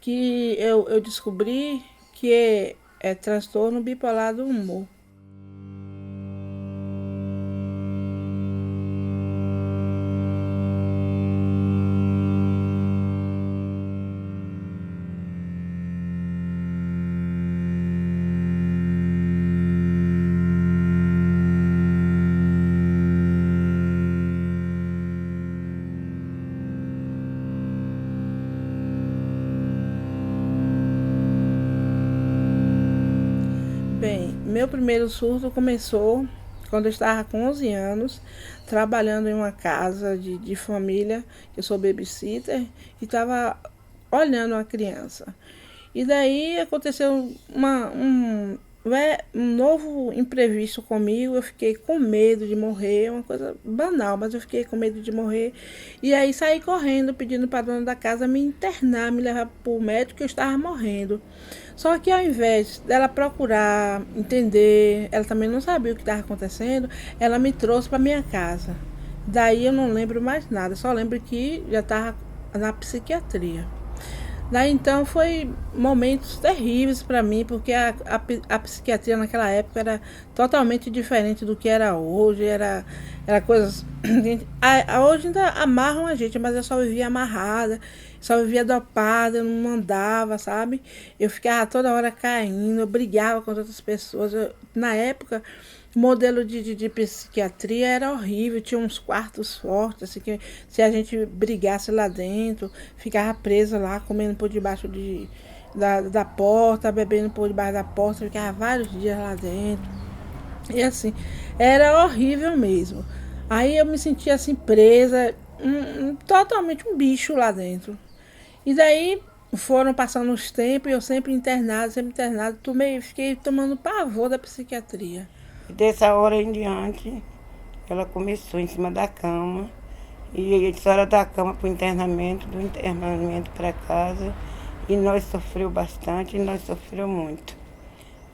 Speaker 10: que eu descobri que é transtorno bipolar do humor. Bem, meu primeiro surto começou quando eu estava com 11 anos, trabalhando em uma casa de família, eu sou babysitter, e estava olhando uma criança. E daí aconteceu um novo imprevisto comigo, eu fiquei com medo de morrer, uma coisa banal, mas eu fiquei com medo de morrer. E aí saí correndo, pedindo para a dona da casa me internar, me levar para o médico, que eu estava morrendo. Só que ao invés dela procurar entender, ela também não sabia o que estava acontecendo, ela me trouxe para minha casa. Daí eu não lembro mais nada, só lembro que já estava na psiquiatria. Daí então foi momentos terríveis para mim, porque a psiquiatria naquela época era totalmente diferente do que era hoje, era coisas... Hoje ainda amarram a gente, mas eu só vivia amarrada, só vivia dopada, eu não andava, sabe? Eu ficava toda hora caindo, eu brigava com outras pessoas. Na época, o modelo de psiquiatria era horrível, tinha uns quartos fortes, assim, que se a gente brigasse lá dentro, ficava presa lá, comendo por debaixo da porta, bebendo por debaixo da porta, ficava vários dias lá dentro. E assim, era horrível mesmo. Aí eu me sentia assim presa, totalmente um bicho lá dentro. E daí foram passando os tempos, eu sempre internada, fiquei tomando pavor da psiquiatria.
Speaker 11: Dessa hora em diante, ela começou em cima da cama, e a história da cama para o internamento, do internamento para casa, e nós sofreu bastante, e nós sofreu muito.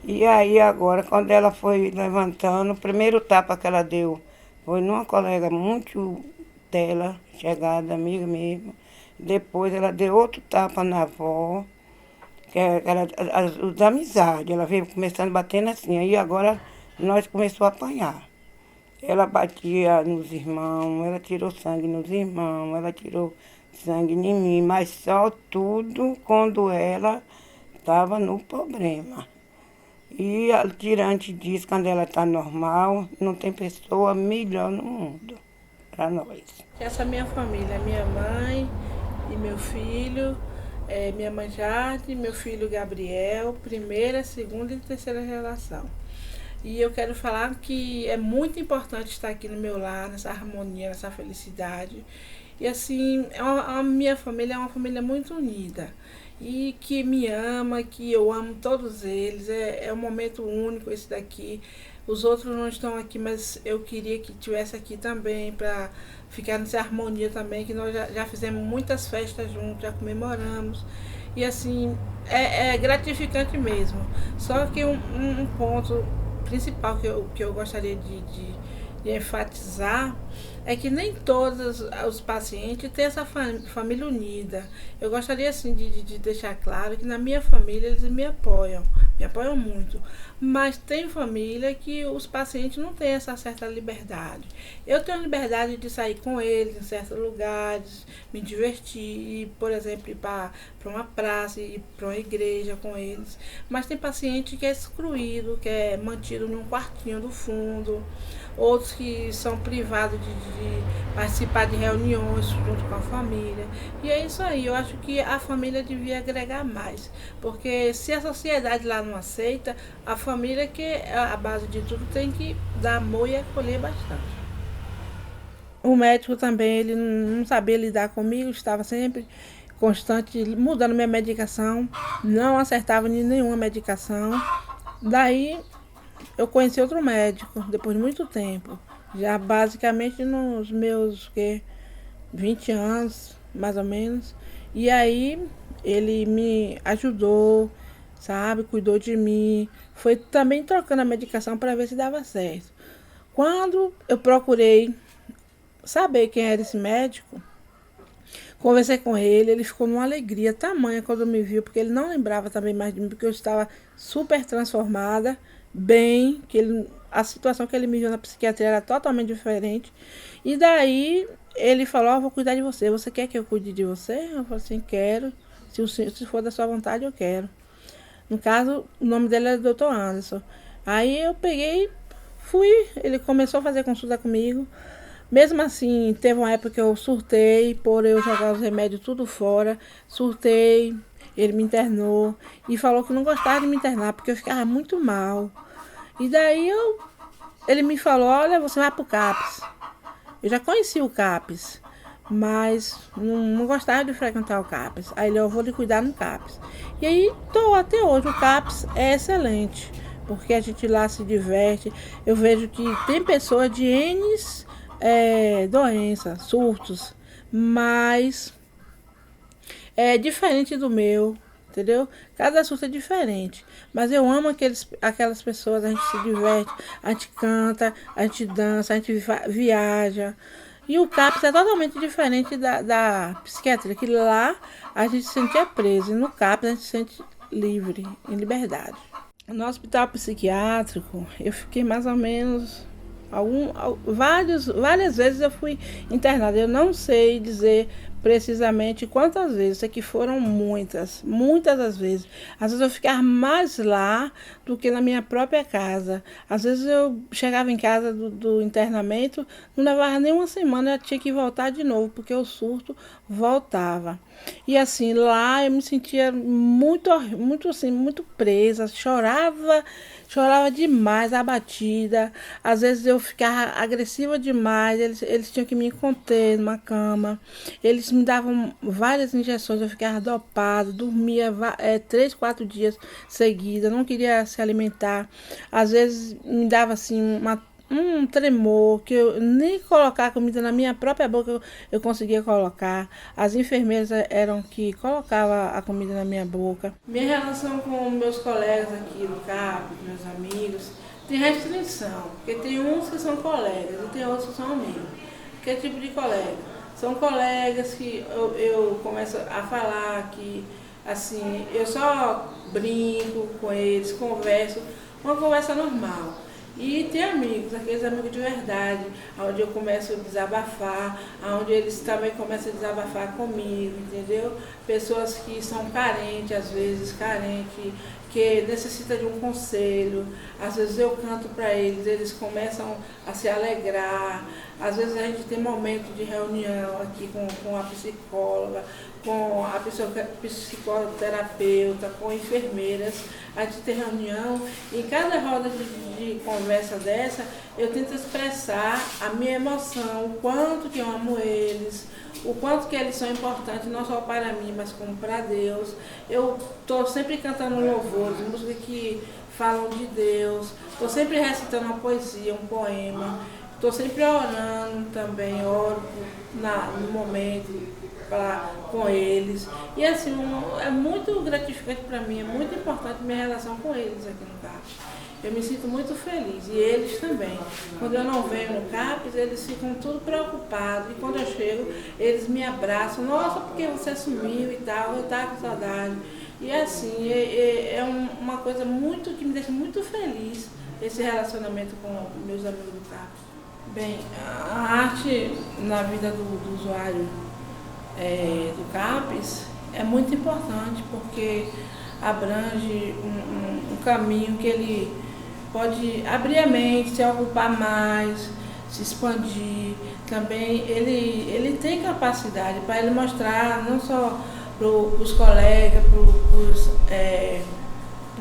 Speaker 11: E aí agora, quando ela foi levantando, o primeiro tapa que ela deu foi numa colega muito dela, chegada, amiga mesmo. Depois ela deu outro tapa na avó, que era da amizade. Ela veio começando batendo assim, aí agora nós começamos a apanhar. Ela batia nos irmãos, ela tirou sangue nos irmãos, ela tirou sangue em mim, mas só tudo quando ela estava no problema. E tirante disso, quando ela está normal, não tem pessoa melhor no mundo para nós.
Speaker 10: Essa é minha família, minha mãe e meu filho, minha mãe Jade, meu filho Gabriel, primeira, segunda e terceira geração. E eu quero falar que é muito importante estar aqui no meu lar, nessa harmonia, nessa felicidade. E assim, a minha família é uma família muito unida. E que me ama, que eu amo todos eles. É um momento único esse daqui. Os outros não estão aqui, mas eu queria que estivesse aqui também, para ficar nessa harmonia também, que nós já fizemos muitas festas juntos, já comemoramos. E assim, é gratificante mesmo. Só que um ponto principal que eu gostaria de enfatizar é que nem todos os pacientes têm essa família unida. Eu gostaria assim de deixar claro que na minha família eles me apoiam, me apoiam muito. Mas tem família que os pacientes não têm essa certa liberdade. Eu tenho liberdade de sair com eles em certos lugares, me divertir, ir, por exemplo, ir para uma praça, ir para uma igreja com eles. Mas tem paciente que é excluído, que é mantido num quartinho do fundo. Outros que são privados de participar de reuniões junto com a família. E é isso aí, eu acho que a família devia agregar mais. Porque se a sociedade lá não aceita, a família, que é a base de tudo, tem que dar amor e acolher bastante. O médico também, ele não sabia lidar comigo, estava sempre constante, mudando minha medicação, não acertava em nenhuma medicação. Daí eu conheci outro médico, depois de muito tempo, já basicamente nos meus 20 anos, mais ou menos. E aí ele me ajudou, sabe, cuidou de mim, foi também trocando a medicação para ver se dava certo. Quando eu procurei saber quem era esse médico, conversei com ele, ele ficou numa alegria tamanha quando me viu, porque ele não lembrava também mais de mim, porque eu estava super transformada, bem, que a situação que ele me viu na psiquiatria era totalmente diferente. E daí ele falou, vou cuidar de você, você quer que eu cuide de você? Eu falei assim, quero, se for da sua vontade, eu quero. No caso, o nome dele é Dr. Anderson. Aí eu peguei, fui, ele começou a fazer consulta comigo. Mesmo assim, teve uma época que eu surtei, por eu jogar os remédios tudo fora, surtei, ele me internou e falou que não gostava de me internar, porque eu ficava muito mal. E daí ele me falou, olha, você vai pro CAPS. Eu já conhecia o CAPS, mas não gostava de frequentar o CAPS. Aí eu vou lhe cuidar no CAPS. E aí, até hoje, o CAPS é excelente, porque a gente lá se diverte. Eu vejo que tem pessoas de N doenças, surtos, mas é diferente do meu, entendeu? Cada surto é diferente, mas eu amo aquelas pessoas, a gente se diverte, a gente canta, a gente dança, a gente viaja. E o CAPS é totalmente diferente da psiquiatria, que lá a gente se sentia preso, e no CAPS a gente se sente livre, em liberdade. No hospital psiquiátrico, eu fiquei mais ou menos... várias vezes eu fui internada. Eu não sei dizer precisamente quantas vezes, sei que foram muitas as vezes. Às vezes eu ficava mais lá do que na minha própria casa. Às vezes eu chegava em casa do internamento, não levava nem uma semana, eu tinha que voltar de novo, porque o surto voltava. E assim, lá eu me sentia muito presa, chorava demais, abatida. Às vezes eu ficava agressiva demais, eles tinham que me conter numa cama. Eles me davam várias injeções, eu ficava dopada, dormia 3, 4 dias seguidas, não queria se alimentar. Às vezes me dava assim um tremor, que eu nem colocar a comida na minha própria boca eu conseguia colocar. As enfermeiras eram que colocavam a comida na minha boca. Minha relação com meus colegas aqui do CAP, meus amigos, tem restrição, porque tem uns que são colegas e tem outros que são amigos. Que tipo de colega? São colegas que eu começo a falar que, assim, eu só brinco com eles, converso, uma conversa normal. E tem amigos, aqueles amigos de verdade, onde eu começo a desabafar, onde eles também começam a desabafar comigo, entendeu? Pessoas que são carentes, às vezes que necessitam de um conselho. Às vezes eu canto para eles, eles começam a se alegrar. Às vezes a gente tem momentos de reunião aqui com a psicóloga, com a psicoterapeuta, com enfermeiras. A gente tem reunião e em cada roda de conversa dessa, eu tento expressar a minha emoção, o quanto que eu amo eles, o quanto que eles são importantes, não só para mim, mas como para Deus. Eu estou sempre cantando louvores, músicas que falam de Deus, estou sempre recitando uma poesia, um poema, estou sempre orando também, oro no momento com eles. E assim, é muito gratificante para mim, é muito importante minha relação com eles aqui no CAPS. Eu me sinto muito feliz, e eles também. Quando eu não venho no CAPS, eles ficam tudo preocupados, e quando eu chego, eles me abraçam, nossa, porque você sumiu e tal, eu estava com saudade. E assim, uma coisa muito que me deixa muito feliz esse relacionamento com meus amigos do CAPS. Bem, a arte na vida do usuário do CAPS é muito importante porque abrange um caminho que ele pode abrir a mente, se ocupar mais, se expandir. Também ele tem capacidade para ele mostrar não só para os colegas, para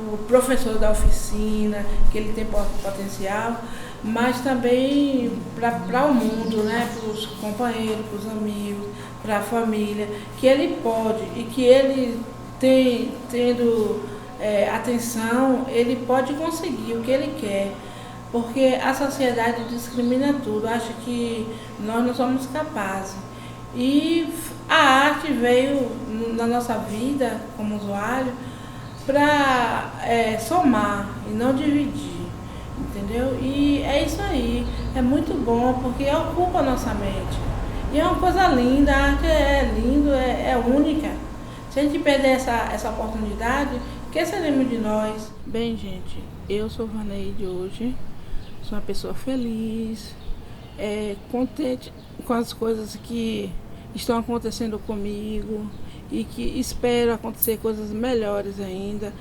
Speaker 10: o professor da oficina, que ele tem potencial, mas também para o mundo, né? Para os companheiros, para os amigos, para a família, que ele pode e que ele tendo atenção, ele pode conseguir o que ele quer. Porque a sociedade discrimina tudo, acha que nós não somos capazes. E a arte veio na nossa vida como usuário para somar e não dividir, entendeu? E é isso aí, é muito bom porque ocupa a nossa mente. E é uma coisa linda, a arte é lindo, é única. Se a gente perder essa oportunidade, o que seremos de nós? Bem, gente, eu sou Vaneide hoje. Sou uma pessoa feliz, contente com as coisas que estão acontecendo comigo e que espero acontecer coisas melhores ainda.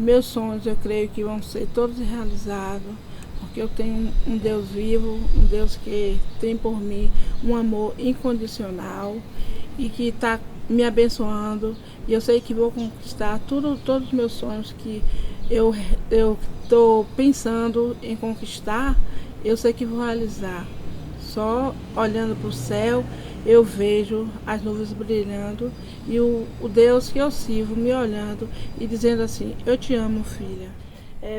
Speaker 10: Meus sonhos eu creio que vão ser todos realizados, porque eu tenho um Deus vivo, um Deus que tem por mim um amor incondicional e que está me abençoando. E eu sei que vou conquistar todos os meus sonhos que eu estou pensando em conquistar, eu sei que vou realizar. Só olhando para o céu, eu vejo as nuvens brilhando e o Deus que eu sirvo me olhando e dizendo assim: eu te amo, filha.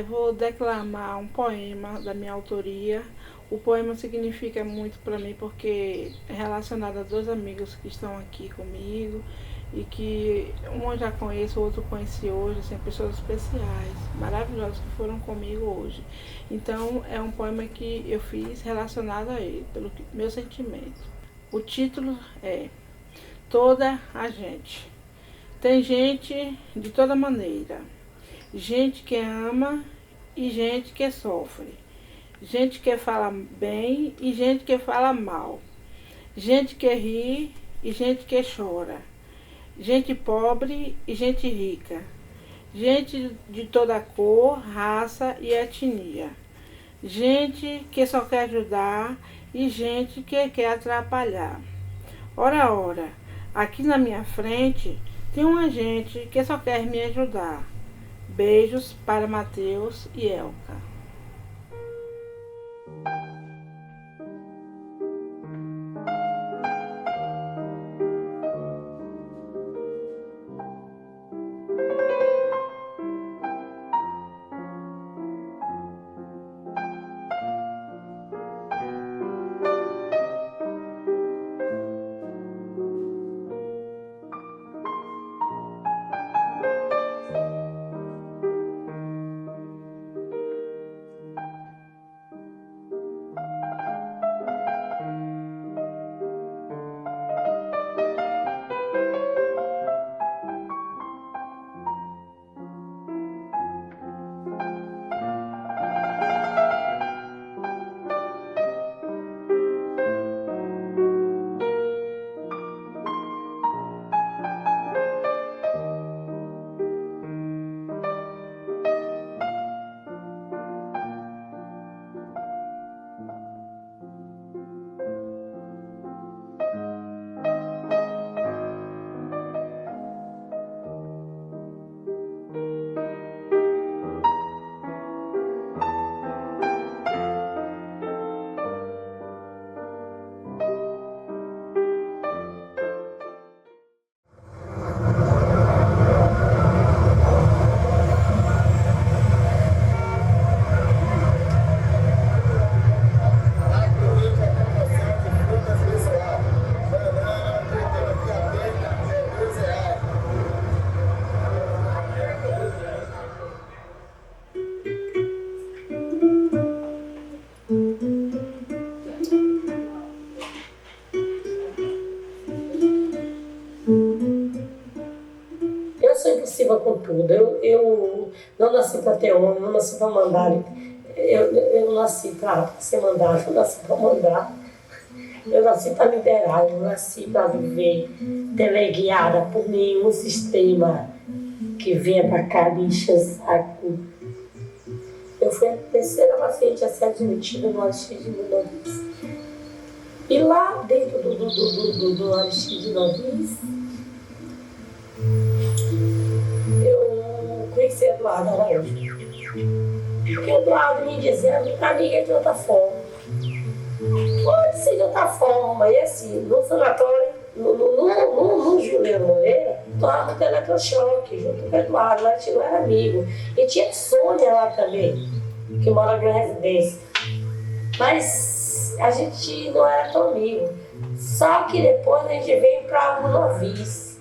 Speaker 10: Vou declamar um poema da minha autoria. O poema significa muito para mim porque é relacionado a 2 amigos que estão aqui comigo e que um eu já conheço, o outro conheci hoje, assim, pessoas especiais, maravilhosas que foram comigo hoje. Então é um poema que eu fiz relacionado a ele, pelo meu sentimento. O título é Toda a Gente. Tem gente de toda maneira, gente que ama e gente que sofre, gente que fala bem e gente que fala mal, gente que ri e gente que chora, gente pobre e gente rica, gente de toda cor, raça e etnia, gente que só quer ajudar e gente que quer atrapalhar. Ora, aqui na minha frente tem uma gente que só quer me ajudar. Beijos para Matheus e Elka.
Speaker 12: sou impossível com tudo. Eu não nasci para ter homem, não nasci para mandar. Eu não nasci para ser mandado, eu nasci para mandar. Eu nasci para liderar, eu nasci para viver teleguiada por nenhum sistema que venha para cá me encher o saco. Eu fui a terceira paciente a ser admitida no Aristide de Novis. E lá dentro do Aristide de Novis, eu conheci Eduardo Araújo. Porque o Eduardo me dizia, amiga, de outra forma. Pode ser de outra forma. E assim, no sanatório, no Juliano Moreira, tomava muito eletrochoque junto com o Eduardo. Lá a gente não era amigo. E tinha Sônia lá também, que mora na residência. Mas a gente não era tão amigo. Só que depois a gente veio para o Novis.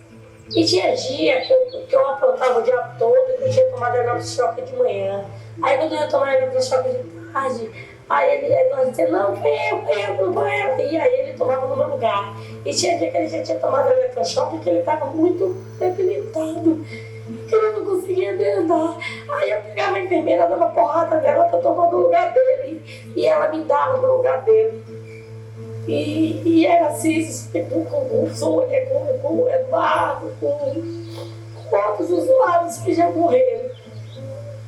Speaker 12: E tinha dia que eu aprontava o dia todo e eu tinha tomado eletrochoque de manhã. Aí quando eu ia tomar eletrochoque de tarde, aí ele dizia, não, eu, não eu. E aí ele tomava no meu lugar. E tinha dia que ele já tinha tomado eletrochoque que ele estava muito debilitado, que ele não conseguia nem andar. Aí eu pegava a enfermeira, dava porrada nela para tomar no lugar dele. E ela me dava no lugar dele. E era assim, com Sônia, com o Eduardo, com outros usuários que já morreram.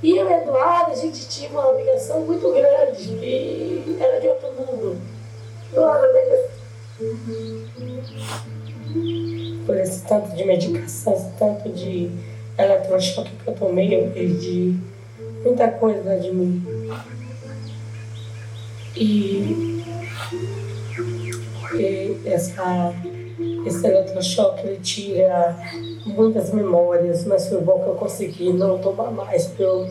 Speaker 12: E eu e o Eduardo, a gente tinha uma ligação muito grande, e era de outro mundo. Por esse tanto de medicação, esse tanto de eletrochoque que eu tomei, eu perdi muita coisa de mim. E esse eletrochoque, ele tira muitas memórias, mas foi bom que eu consegui não tomar mais, para eu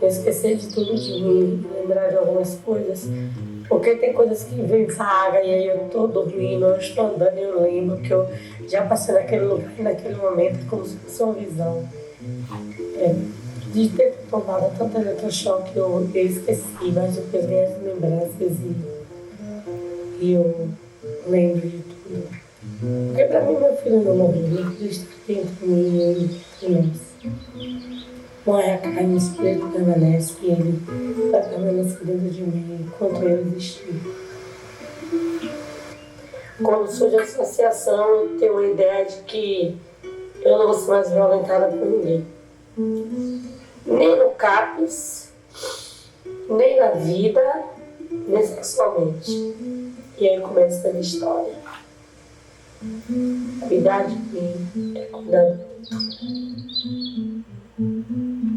Speaker 12: esquecer de tudo de mim, lembrar de algumas coisas. Porque tem coisas que vem vaga e aí eu estou dormindo, eu estou andando e eu lembro que eu já passei naquele lugar e naquele momento, como se fosse uma visão. De ter tomado tanto eletrochoque, eu esqueci, mas depois vem as lembranças e eu lembro de tudo. Porque para mim meu filho não morreu, meu filho está dentro de mim e ele permanece. Morre a carne, o espírito permanece e ele vai permanecer dentro de mim enquanto eu existir. Quando surge a associação, eu tenho uma ideia de que eu não vou ser mais violentada por ninguém. Nem no CAPES, nem na vida, nem sexualmente. E aí começa a minha história. Cuidar de mim é cuidar do outro.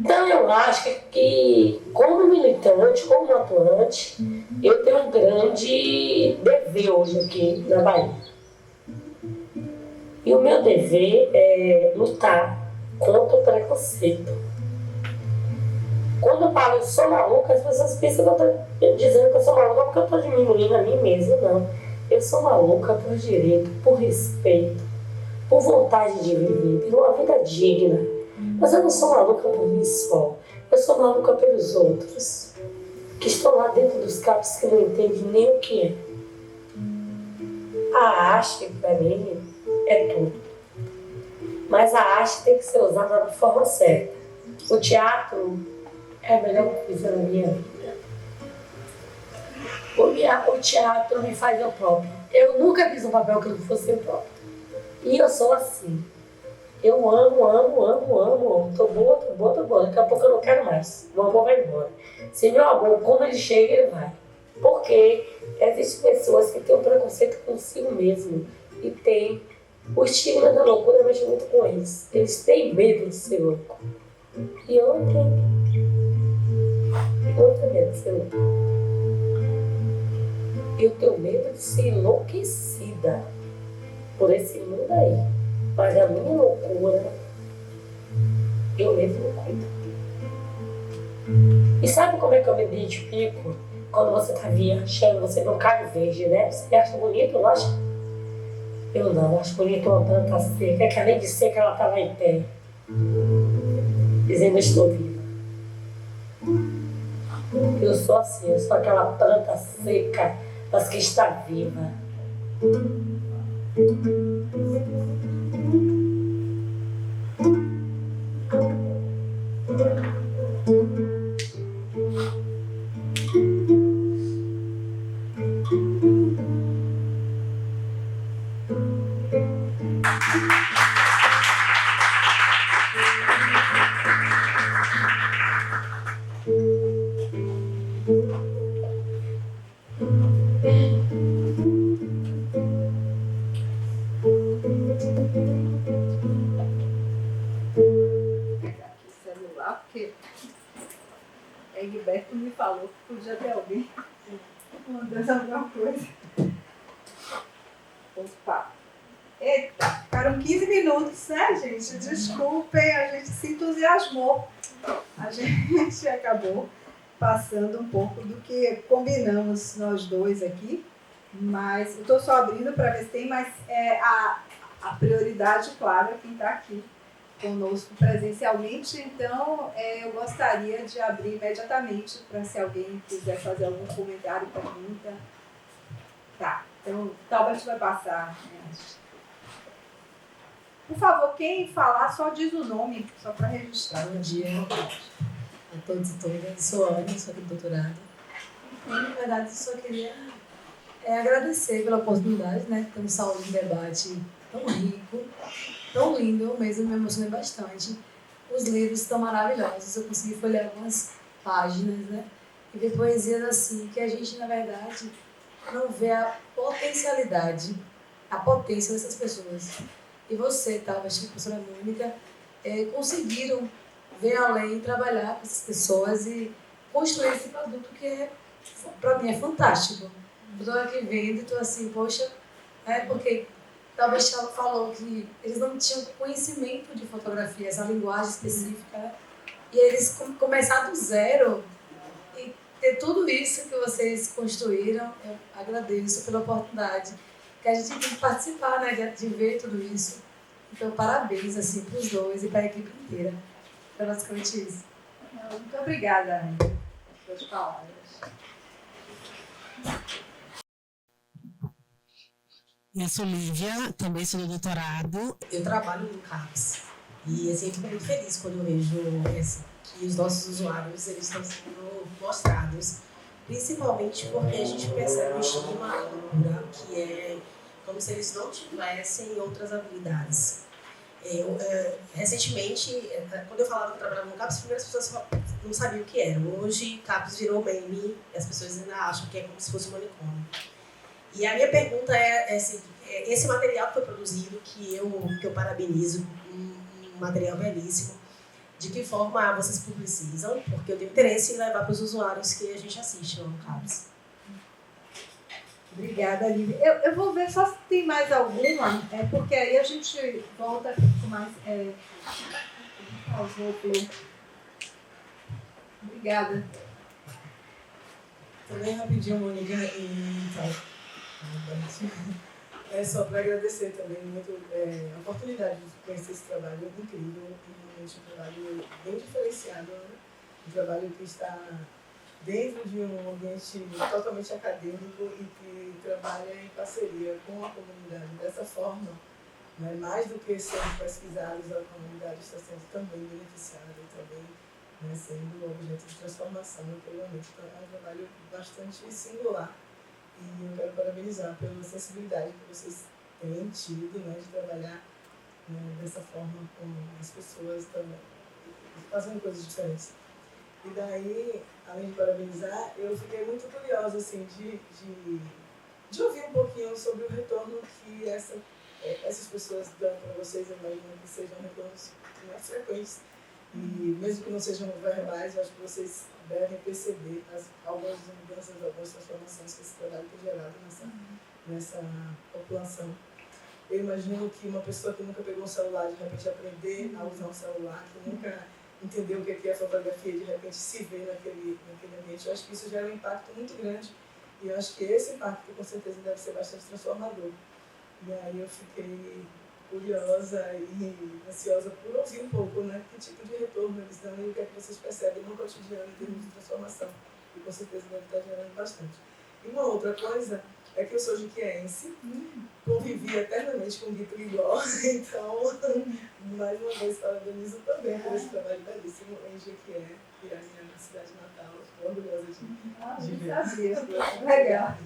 Speaker 12: Então eu acho que como militante, como atuante, eu tenho um grande dever hoje aqui na Bahia. E o meu dever é lutar contra o preconceito. Quando eu falo eu sou maluca, as pessoas pensam que eu estou dizendo que eu sou maluca porque eu estou diminuindo a mim mesma, não. Eu sou maluca por direito, por respeito, por vontade de viver, por uma vida digna. Mas eu não sou maluca por mim só. Eu sou maluca pelos outros, que estão lá dentro dos CAPES que não entendem nem o que é. A arte, para mim, é tudo. Mas a arte tem que ser usada da forma certa. O teatro é a melhor coisa na minha vida. O teatro me faz eu próprio. Eu nunca fiz um papel que não fosse eu próprio. E eu sou assim. Eu amo. Tô boa. Daqui a pouco eu não quero mais. Meu amor vai embora. Se meu amor, quando ele chega, ele vai. Porque existem pessoas que têm um preconceito consigo mesmo. E tem o estigma da loucura, mexe muito com eles. Eles têm medo de ser louco. E eu não tenho. Eu não tenho medo de ser louco. Eu tenho medo de ser enlouquecida por esse mundo aí. Mas a minha loucura, eu mesmo cuido. E sabe como é que eu me identifico? Quando você está viajando, você vê um carro verde, né? Você acha bonito, não acha? Eu não, acho bonito uma planta seca, que além de seca, ela está lá em pé. Dizendo, eu estou viva. Eu sou assim, eu sou aquela planta seca, mas que está viva.
Speaker 1: porque Egberto me falou que podia ter alguém mandando alguma coisa. Opa! Eita, ficaram 15 minutos, né, gente? Desculpem, a gente se entusiasmou. A gente acabou passando um pouco do que combinamos nós dois aqui, mas eu estou só abrindo para ver se tem, mas a prioridade, claro, é quem está aqui conosco presencialmente. Então, eu gostaria de abrir imediatamente para se alguém quiser fazer algum comentário, pergunta. Tá, então, Talbert vai passar. Por favor, quem falar, só diz o nome, só para registrar.
Speaker 13: Bom dia a todos e todas. Sou Ana, sou aqui do doutorado. E, na verdade, só queria agradecer pela oportunidade, né? Temos saúde de debate tão rico, tão lindo. Eu mesmo me emocionei bastante. Os livros estão maravilhosos. Eu consegui folhear algumas páginas, né? E ver poesias assim, que a gente, na verdade, não vê a potencialidade, a potência dessas pessoas. E você, Talbert, a professora Mônica, conseguiram ver além, trabalhar com essas pessoas e construir esse produto que, para mim, é fantástico. Eu estou aqui vendo e estou assim, poxa, porque talvez ela falou que eles não tinham conhecimento de fotografia, essa linguagem específica, né? E eles começar do zero e ter tudo isso que vocês construíram. Eu agradeço pela oportunidade, que a gente tem que participar, né, de ver tudo isso. Então, parabéns assim, para os dois e para a equipe inteira. É basicamente isso.
Speaker 1: Muito obrigada, Ana, pelas palavras.
Speaker 14: Eu sou Lívia, também sou do doutorado.
Speaker 13: Eu trabalho no CAPS e assim, eu fico muito feliz quando eu vejo que os nossos usuários eles estão sendo mostrados, principalmente porque a gente percebe um estigma cultural que é como se eles não tivessem outras habilidades. Recentemente, quando eu falava que eu trabalhava no CAPS, as primeiras pessoas não sabiam o que era. Hoje, CAPS virou meme e as pessoas ainda acham que é como se fosse um manicômio. E a minha pergunta é assim, esse material que foi produzido, que eu parabenizo, um material belíssimo, de que forma vocês publicizam? Porque eu tenho interesse em levar para os usuários que a gente assiste lá no CAPS.
Speaker 1: Obrigada, Lívia. Eu vou ver só se tem mais alguma, porque aí a gente volta com mais Obrigada.
Speaker 15: Também rapidinho, Mônica, é só para agradecer também muito a oportunidade de conhecer esse trabalho incrível, e realmente um trabalho bem diferenciado, né? Um trabalho que está dentro de um ambiente totalmente acadêmico e que trabalha em parceria com a comunidade. Dessa forma, né, mais do que sendo pesquisados, a comunidade está sendo também beneficiada e também, né, sendo objeto de transformação naquele Então, é um trabalho bastante singular e eu quero parabenizar pela sensibilidade que vocês têm tido, né, de trabalhar, né, dessa forma com as pessoas também, fazendo coisas diferentes. E daí, além de parabenizar, eu fiquei muito curiosa assim, de ouvir um pouquinho sobre o retorno que essas pessoas dão para vocês. Eu imagino que sejam retornos mais frequentes. E mesmo que não sejam verbais, eu acho que vocês devem perceber algumas mudanças, algumas transformações que esse trabalho tem gerado nessa população. Eu imagino que uma pessoa que nunca pegou um celular, de repente aprender a usar um celular, que nunca entender o que é a fotografia, de repente se ver naquele ambiente. Eu acho que isso gera um impacto muito grande e eu acho que esse impacto com certeza deve ser bastante transformador. E aí eu fiquei curiosa e ansiosa por ouvir um pouco, né, que tipo de retorno eles dão e o que é que vocês percebem no cotidiano em termos de transformação. E com certeza deve estar gerando bastante. E uma outra coisa é que eu sou jiquiense, convivi eternamente com Guito Ligó, então, mais uma vez, parabenizo também por esse trabalho belíssimo em Jequié, que é a minha cidade natal. Estou orgulhosa de ver.
Speaker 1: Sabia. Legal.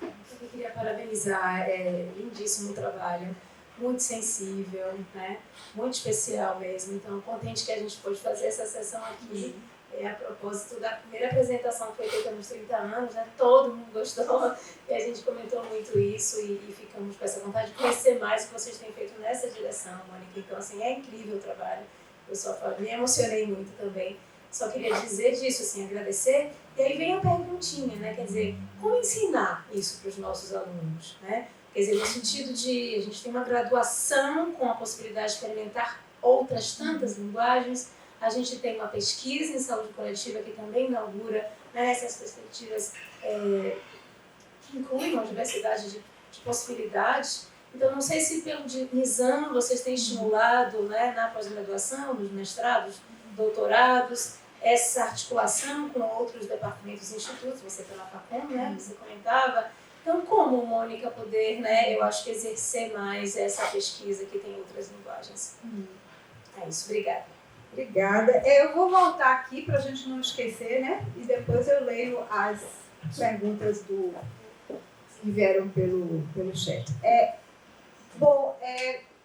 Speaker 16: Eu queria parabenizar, lindíssimo trabalho, muito sensível, né? Muito especial mesmo. Então, contente que a gente pôde fazer essa sessão aqui. a propósito da primeira apresentação que foi feita nos 30 anos, né? Todo mundo gostou e a gente comentou muito isso e ficamos com essa vontade de conhecer mais o que vocês têm feito nessa direção, Mônica. Então, assim, é incrível o trabalho. Eu só me emocionei muito também. Só queria dizer disso, assim, agradecer. E aí vem a perguntinha, né? Quer dizer, como ensinar isso para os nossos alunos, né? Quer dizer, no sentido de a gente tem uma graduação com a possibilidade de experimentar outras tantas linguagens. A gente tem uma pesquisa em saúde coletiva que também inaugura, né, essas perspectivas que incluem uma diversidade de possibilidades. Então, não sei se pelo NISAM vocês têm estimulado, né, na pós-graduação, nos mestrados, doutorados, essa articulação com outros departamentos e institutos. Você pela FACOM, né, você comentava. Então, como, Mônica, poder, né, eu acho que exercer mais essa pesquisa que tem outras linguagens? É isso, obrigada.
Speaker 1: Obrigada. Eu vou voltar aqui para a gente não esquecer, né? E depois eu leio as perguntas que vieram pelo chat.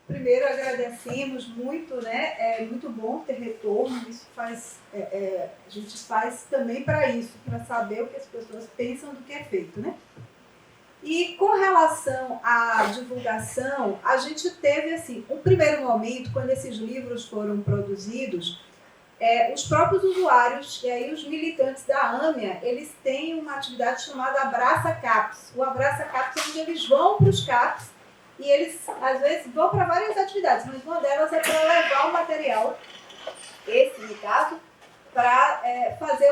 Speaker 1: Primeiro agradecemos muito, né? É muito bom ter retorno. Isso faz, a gente faz também para isso, para saber o que as pessoas pensam do que é feito, né? E com relação à divulgação, a gente teve assim, um primeiro momento, quando esses livros foram produzidos, os próprios usuários, e aí os militantes da AMIA, eles têm uma atividade chamada Abraça CAPS. O Abraça CAPS é onde eles vão para os CAPS e eles, às vezes, vão para várias atividades, mas uma delas é para levar o material, esse no caso, para fazer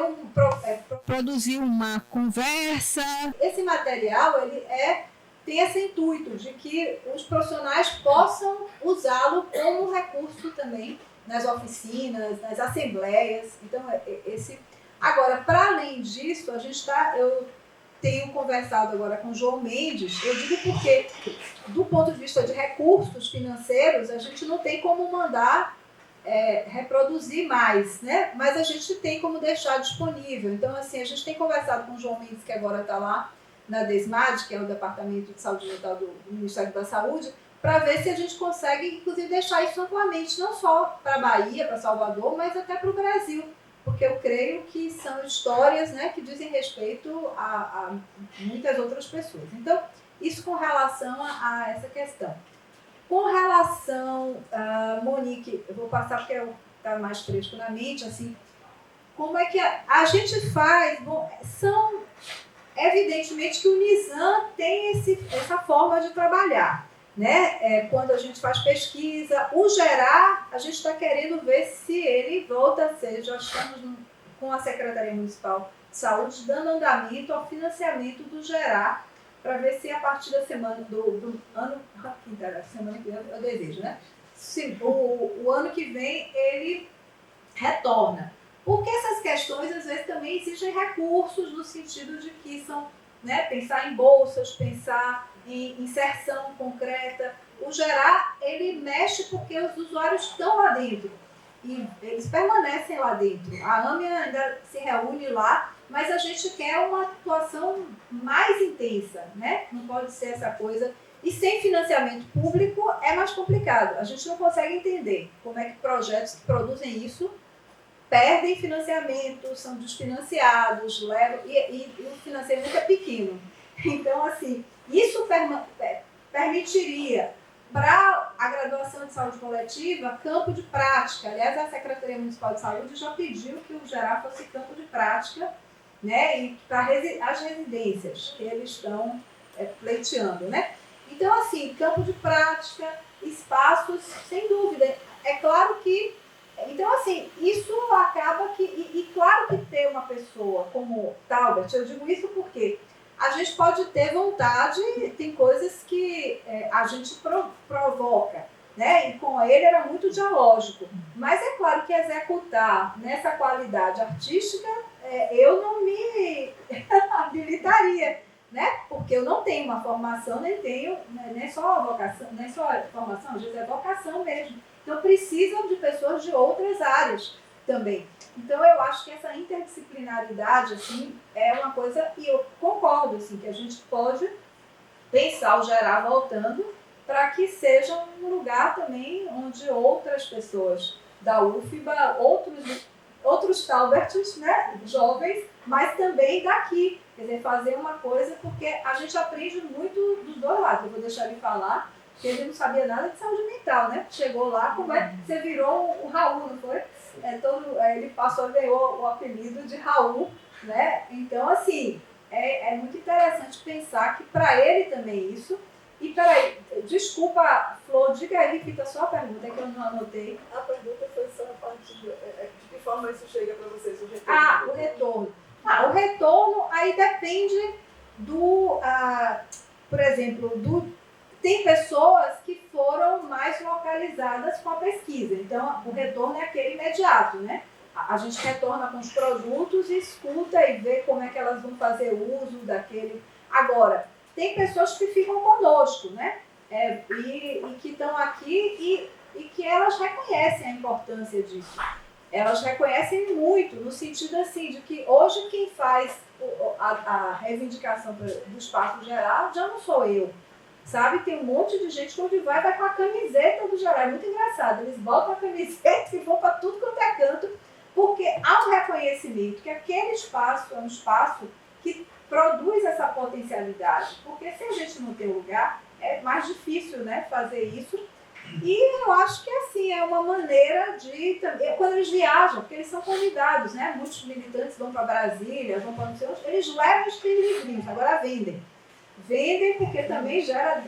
Speaker 9: produzir uma conversa.
Speaker 1: Esse material ele tem esse intuito de que os profissionais possam usá-lo como recurso também nas oficinas, nas assembleias. Então, Agora, para além disso, eu tenho conversado agora com o João Mendes, eu digo porque, do ponto de vista de recursos financeiros, a gente não tem como mandar reproduzir mais, né? Mas a gente tem como deixar disponível. Então, assim, a gente tem conversado com o João Mendes, que agora está lá na DESMAD, que é o Departamento de Saúde Mental do Ministério da Saúde, para ver se a gente consegue, inclusive, deixar isso amplamente, não só para a Bahia, para Salvador, mas até para o Brasil, porque eu creio que são histórias, né, que dizem respeito a muitas outras pessoas. Então, isso com relação a essa questão. Com relação a Monique, eu vou passar porque está mais fresco na mente, assim, como é que a gente faz? Bom, evidentemente que o NISAM tem essa forma de trabalhar, né? Quando a gente faz pesquisa, o GERAR, a gente está querendo ver se ele volta a ser, já estamos com a Secretaria Municipal de Saúde dando andamento ao financiamento do GERAR, para ver se a partir da semana do ano, semana que vem eu desejo, né? Se o ano que vem ele retorna. Porque essas questões, às vezes, também exigem recursos no sentido de que são, né, pensar em bolsas, pensar em inserção concreta. O GERAR, ele mexe porque os usuários estão lá dentro e eles permanecem lá dentro. A AMIA ainda se reúne lá, mas a gente quer uma atuação mais intensa, né? Não pode ser essa coisa. E sem financiamento público é mais complicado. A gente não consegue entender como é que projetos que produzem isso perdem financiamento, são desfinanciados, e o financiamento é pequeno. Então, assim, isso permitiria para a graduação de saúde coletiva campo de prática. Aliás, a Secretaria Municipal de Saúde já pediu que o GERAR fosse campo de prática, né, e para as residências que eles estão pleiteando, né? Então, assim, campo de prática, espaços, sem dúvida. É claro que... Então, assim, isso acaba que... E claro que ter uma pessoa como Talbert, eu digo isso porque a gente pode ter vontade, tem coisas que a gente provoca, né? E com ele era muito dialógico. Mas é claro que executar nessa qualidade artística, eu não me habilitaria, né? Porque eu não tenho uma formação, nem só a vocação, nem só a formação, às vezes é vocação mesmo. Então precisam de pessoas de outras áreas também. Então eu acho que essa interdisciplinaridade, assim, é uma coisa, e eu concordo, assim, que a gente pode pensar o GERAR voltando para que seja um lugar também onde outras pessoas da UFBA, outros outros Talberts, né, jovens, mas também daqui. Quer dizer, fazer uma coisa, porque a gente aprende muito dos dois lados. Eu vou deixar ele falar, porque ele não sabia nada de saúde mental, né? Chegou lá, como é que você virou o Raul, não foi? Ele ganhou o apelido de Raul, né? Então, assim, é muito interessante pensar que para ele também isso. E peraí, desculpa, Flor, diga aí, repita só a pergunta, que eu não anotei.
Speaker 15: A pergunta foi só a parte de que forma isso chega para vocês, o retorno.
Speaker 1: O retorno. O retorno aí depende por exemplo, tem pessoas que foram mais localizadas com a pesquisa. Então, o retorno é aquele imediato, né? A gente retorna com os produtos, escuta e vê como é que elas vão fazer uso daquele. Agora, tem pessoas que ficam conosco, né? E que estão aqui e que elas reconhecem a importância disso. Elas reconhecem muito, no sentido assim, de que hoje quem faz a reivindicação do espaço geral já não sou eu. Sabe, tem um monte de gente que onde vai com a camiseta do geral. É muito engraçado. Eles botam a camiseta e vão para tudo quanto é canto, porque há um reconhecimento que aquele espaço é um espaço que produz essa potencialidade. Porque se a gente não tem lugar, é mais difícil, né, fazer isso. E eu acho que assim, é uma maneira de também, quando eles viajam, porque eles são convidados, né? Muitos militantes vão para Brasília, vão para não sei onde, eles levam os livrinhos, agora vendem. Vendem porque também gera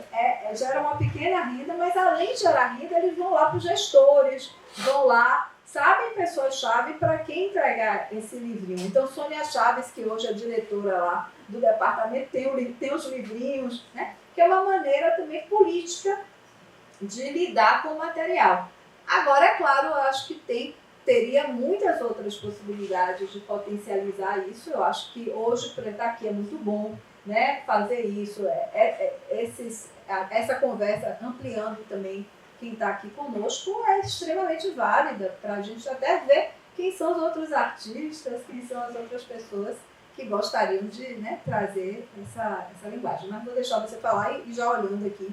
Speaker 1: uma pequena renda, mas além de gerar renda, eles vão lá para os gestores, vão lá, sabem pessoas-chave para quem entregar esse livrinho. Então, Sônia Chaves, que hoje é diretora lá do departamento, tem os livrinhos, né? Que é uma maneira também política de lidar com o material. Agora, é claro, eu acho que teria muitas outras possibilidades de potencializar isso. Eu acho que hoje, para estar aqui, é muito bom, né, fazer isso, essa conversa ampliando também quem está aqui conosco é extremamente válida para a gente até ver quem são os outros artistas, quem são as outras pessoas que gostariam de, né, trazer essa linguagem. Mas vou deixar você falar e já olhando aqui.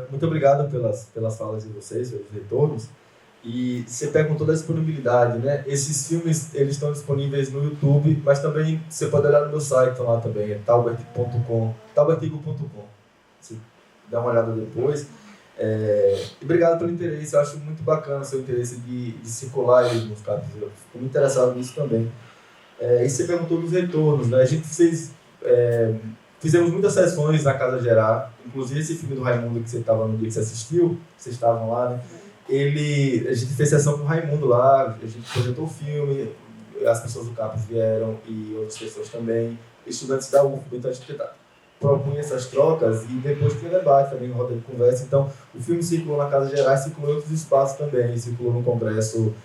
Speaker 2: Muito obrigado pelas falas de vocês, pelos retornos. E você perguntou da disponibilidade, né? Esses filmes, eles estão disponíveis no YouTube, mas também você pode olhar no meu site, estão lá também, é talbertigo.com. Você dá uma olhada depois. E obrigado pelo interesse, eu acho muito bacana o seu interesse de circular aí nos capítulos. Eu fico muito interessado nisso também. E você perguntou dos retornos, né? A gente fizemos muitas sessões na Casa Gerar, inclusive esse filme do Raimundo que você estava no dia que você assistiu, vocês estavam lá, né? A gente fez sessão com o Raimundo lá, a gente projetou o filme, as pessoas do CAPES vieram e outras pessoas também, estudantes da UFBA, então a gente propunha essas trocas e depois tinha debate também, roda de conversa. Então o filme circulou na Casa Geral, circulou em outros espaços também, circulou no congresso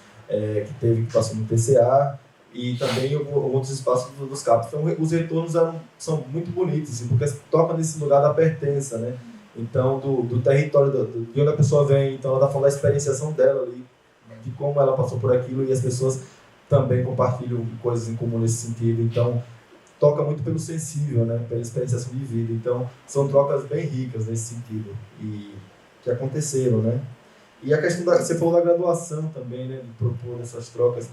Speaker 2: que passou no TCA e também em outros espaços dos CAPES. Então os retornos são muito bonitos, assim, porque toca nesse lugar da pertença, né? Então, do território, de onde a pessoa vem, então ela está falando da experienciação dela ali, de como ela passou por aquilo, e as pessoas também compartilham coisas em comum nesse sentido. Então, toca muito pelo sensível, né, pela experienciação de vida. Então, são trocas bem ricas nesse sentido, e que aconteceram, né. E a questão você falou da graduação também, né, de propor essas trocas.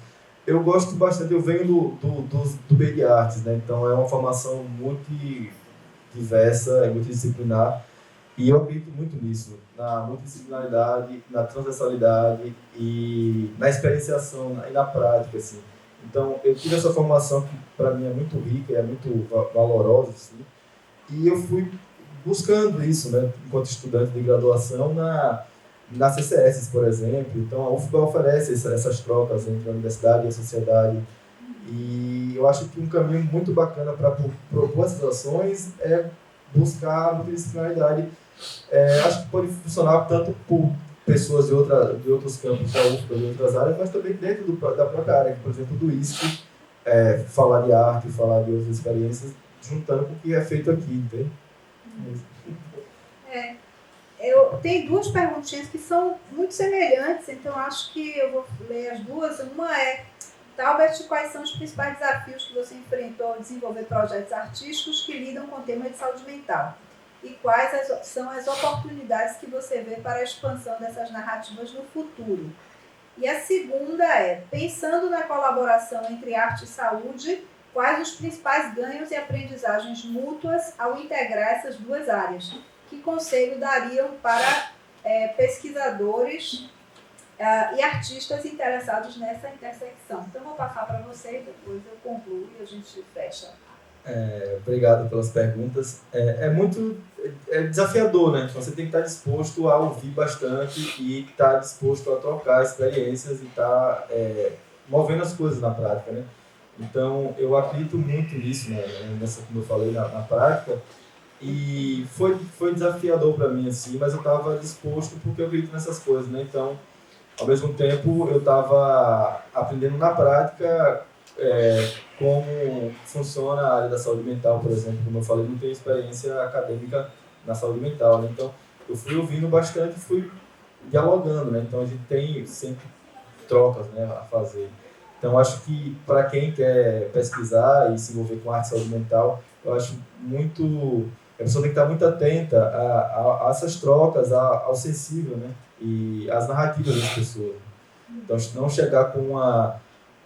Speaker 2: Eu gosto bastante, eu venho do BD Artes, né, então é uma formação muito diversa, é multidisciplinar. E eu acredito muito nisso, na multidisciplinaridade, na transversalidade e na experienciação e na prática, assim. Então, eu tive essa formação que, para mim, é muito rica, é muito valorosa, assim, e eu fui buscando isso, né, enquanto estudante de graduação na CCS, por exemplo. Então, a UFBA oferece essas trocas entre a universidade e a sociedade. E eu acho que um caminho muito bacana para propor essas ações é buscar a multidisciplinaridade. Acho que pode funcionar tanto por pessoas de outros campos da UFBA, de outras áreas, mas também dentro da própria área, por exemplo, do ISC, falar de arte, falar de outras experiências, juntando com o que é feito aqui, entende?
Speaker 1: Eu tenho duas perguntinhas que são muito semelhantes, então acho que eu vou ler as duas. Uma é, Talbert, quais são os principais desafios que você enfrentou ao desenvolver projetos artísticos que lidam com o tema de saúde mental? E quais são as oportunidades que você vê para a expansão dessas narrativas no futuro? E a segunda é, pensando na colaboração entre arte e saúde, quais os principais ganhos e aprendizagens mútuas ao integrar essas duas áreas? Que conselho dariam para pesquisadores e artistas interessados nessa intersecção? Então, vou passar para vocês, depois eu concluo e a gente fecha.
Speaker 2: Obrigado pelas perguntas. É muito desafiador, né? Você tem que estar disposto a ouvir bastante e estar disposto a trocar experiências e estar movendo as coisas na prática, né? Então, eu acredito muito nisso, né? Nessa, como eu falei, na prática. E foi desafiador para mim, assim, mas eu estava disposto porque eu acredito nessas coisas, né? Então, ao mesmo tempo, eu estava aprendendo na prática como funciona a área da saúde mental, por exemplo. Como eu falei, não tenho experiência acadêmica na saúde mental, né? Então, eu fui ouvindo bastante, fui dialogando, né? Então, a gente tem sempre trocas, né, a fazer. Então, acho que para quem quer pesquisar e se envolver com arte e saúde mental, eu acho muito... A pessoa tem que estar muito atenta a essas trocas, ao sensível, né? E às narrativas das pessoas. Então, não chegar com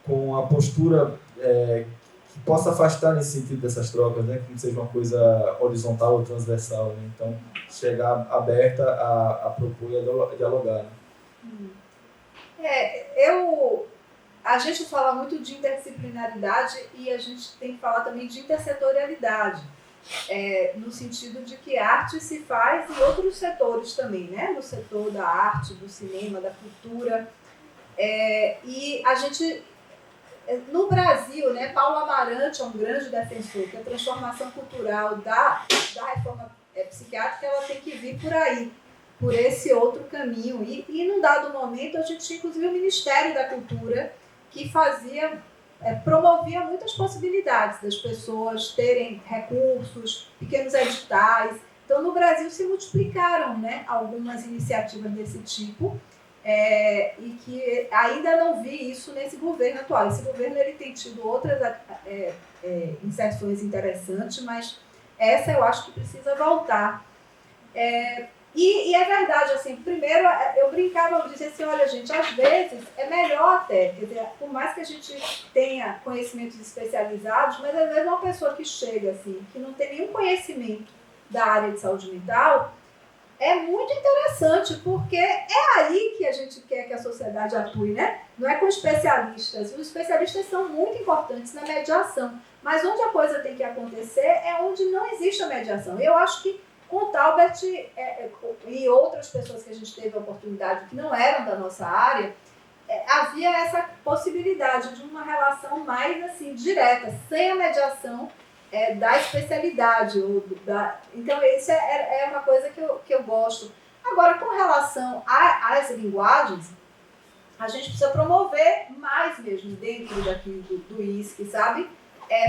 Speaker 2: uma postura que possa afastar nesse sentido dessas trocas, né? Que não seja uma coisa horizontal ou transversal, né? Então, chegar aberta a propor e a dialogar, né?
Speaker 1: A gente fala muito de interdisciplinaridade e a gente tem que falar também de intersetorialidade. No sentido de que arte se faz em outros setores também, né? No setor da arte, do cinema, da cultura. E a gente, no Brasil, né, Paulo Amarante é um grande defensor que a transformação cultural da reforma psiquiátrica ela tem que vir por aí, por esse outro caminho. E num dado momento, a gente tinha inclusive o Ministério da Cultura que promovia muitas possibilidades das pessoas terem recursos, pequenos editais. Então, no Brasil se multiplicaram, né, algumas iniciativas desse tipo e que ainda não vi isso nesse governo atual. Esse governo ele tem tido outras inserções interessantes, mas essa eu acho que precisa voltar. E é verdade, assim, primeiro eu brincava, eu dizia assim, olha gente, às vezes é melhor até, quer dizer, por mais que a gente tenha conhecimentos especializados, mas às vezes uma pessoa que chega assim, que não tem nenhum conhecimento da área de saúde mental, é muito interessante, porque é aí que a gente quer que a sociedade atue, né? Não é com especialistas, os especialistas são muito importantes na mediação, mas onde a coisa tem que acontecer é onde não existe a mediação. Eu acho que com o Talbert e outras pessoas que a gente teve a oportunidade que não eram da nossa área, havia essa possibilidade de uma relação mais assim, direta, sem a mediação da especialidade. Então, isso é uma coisa que eu gosto. Agora, com relação às linguagens, a gente precisa promover mais mesmo dentro daqui do ISC, sabe?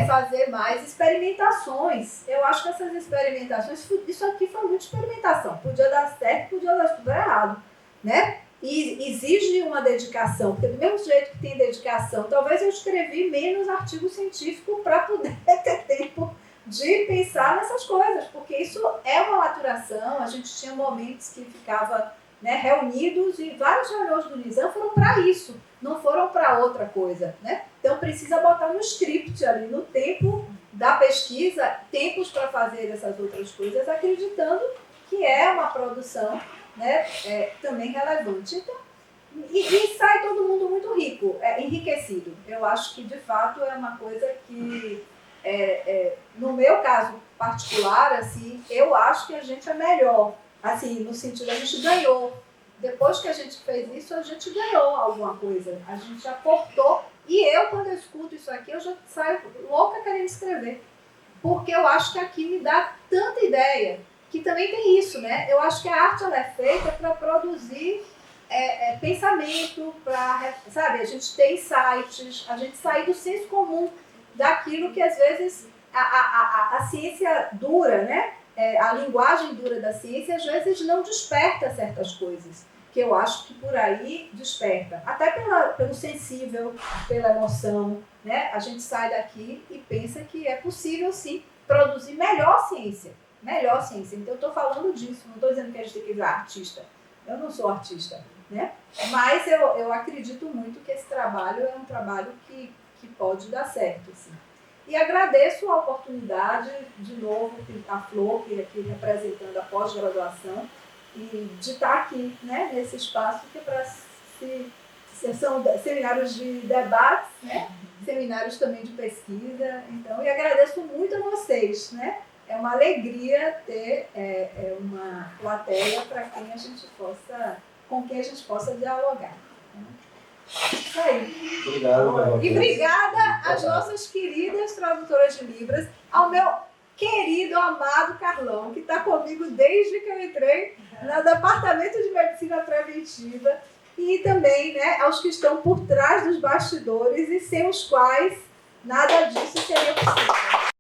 Speaker 1: Fazer mais experimentações. Eu acho que essas experimentações, isso aqui foi muita experimentação. Podia dar certo, podia dar tudo errado, né? E exige uma dedicação, porque do mesmo jeito que tem dedicação, talvez eu escrevi menos artigo científico para poder ter tempo de pensar nessas coisas, porque isso é uma maturação. A gente tinha momentos que ficava, né, reunidos e várias reuniões do Nizam foram para isso, não foram para outra coisa, né? Então precisa botar no script ali, no tempo da pesquisa, tempos para fazer essas outras coisas, acreditando que é uma produção, né, também relevante. Então, e sai todo mundo muito rico, enriquecido. Eu acho que de fato é uma coisa que, no meu caso particular, assim, eu acho que a gente é melhor. Assim, no sentido, a gente ganhou. Depois que a gente fez isso, a gente ganhou alguma coisa. A gente aportou. E eu, quando eu escuto isso aqui, eu já saio louca querendo escrever. Porque eu acho que aqui me dá tanta ideia, que também tem isso, né? Eu acho que a arte ela é feita para produzir pensamento, sabe? A gente ter insights, a gente sair do senso comum, daquilo que às vezes a ciência dura, né? A linguagem dura da ciência às vezes não desperta certas coisas, que eu acho que por aí desperta. Até pelo sensível, pela emoção, né? A gente sai daqui e pensa que é possível sim produzir melhor ciência. Então eu estou falando disso, não estou dizendo que a gente tem que virar artista, Eu não sou artista, né? Mas eu acredito muito que esse trabalho é um trabalho que pode dar certo, assim. E agradeço a oportunidade, de novo, a Flor, que é aqui representando a pós-graduação, e de estar aqui, né, nesse espaço que são seminários de debates, né? Seminários também de pesquisa. Então, e agradeço muito a vocês, né? É uma alegria ter uma plateia com quem a gente possa dialogar. Isso aí.
Speaker 2: Obrigado.
Speaker 1: E obrigada às nossas queridas tradutoras de Libras, ao meu querido, amado Carlão, que está comigo desde que eu entrei no Departamento de Medicina Preventiva, e também, né, aos que estão por trás dos bastidores e sem os quais nada disso seria possível.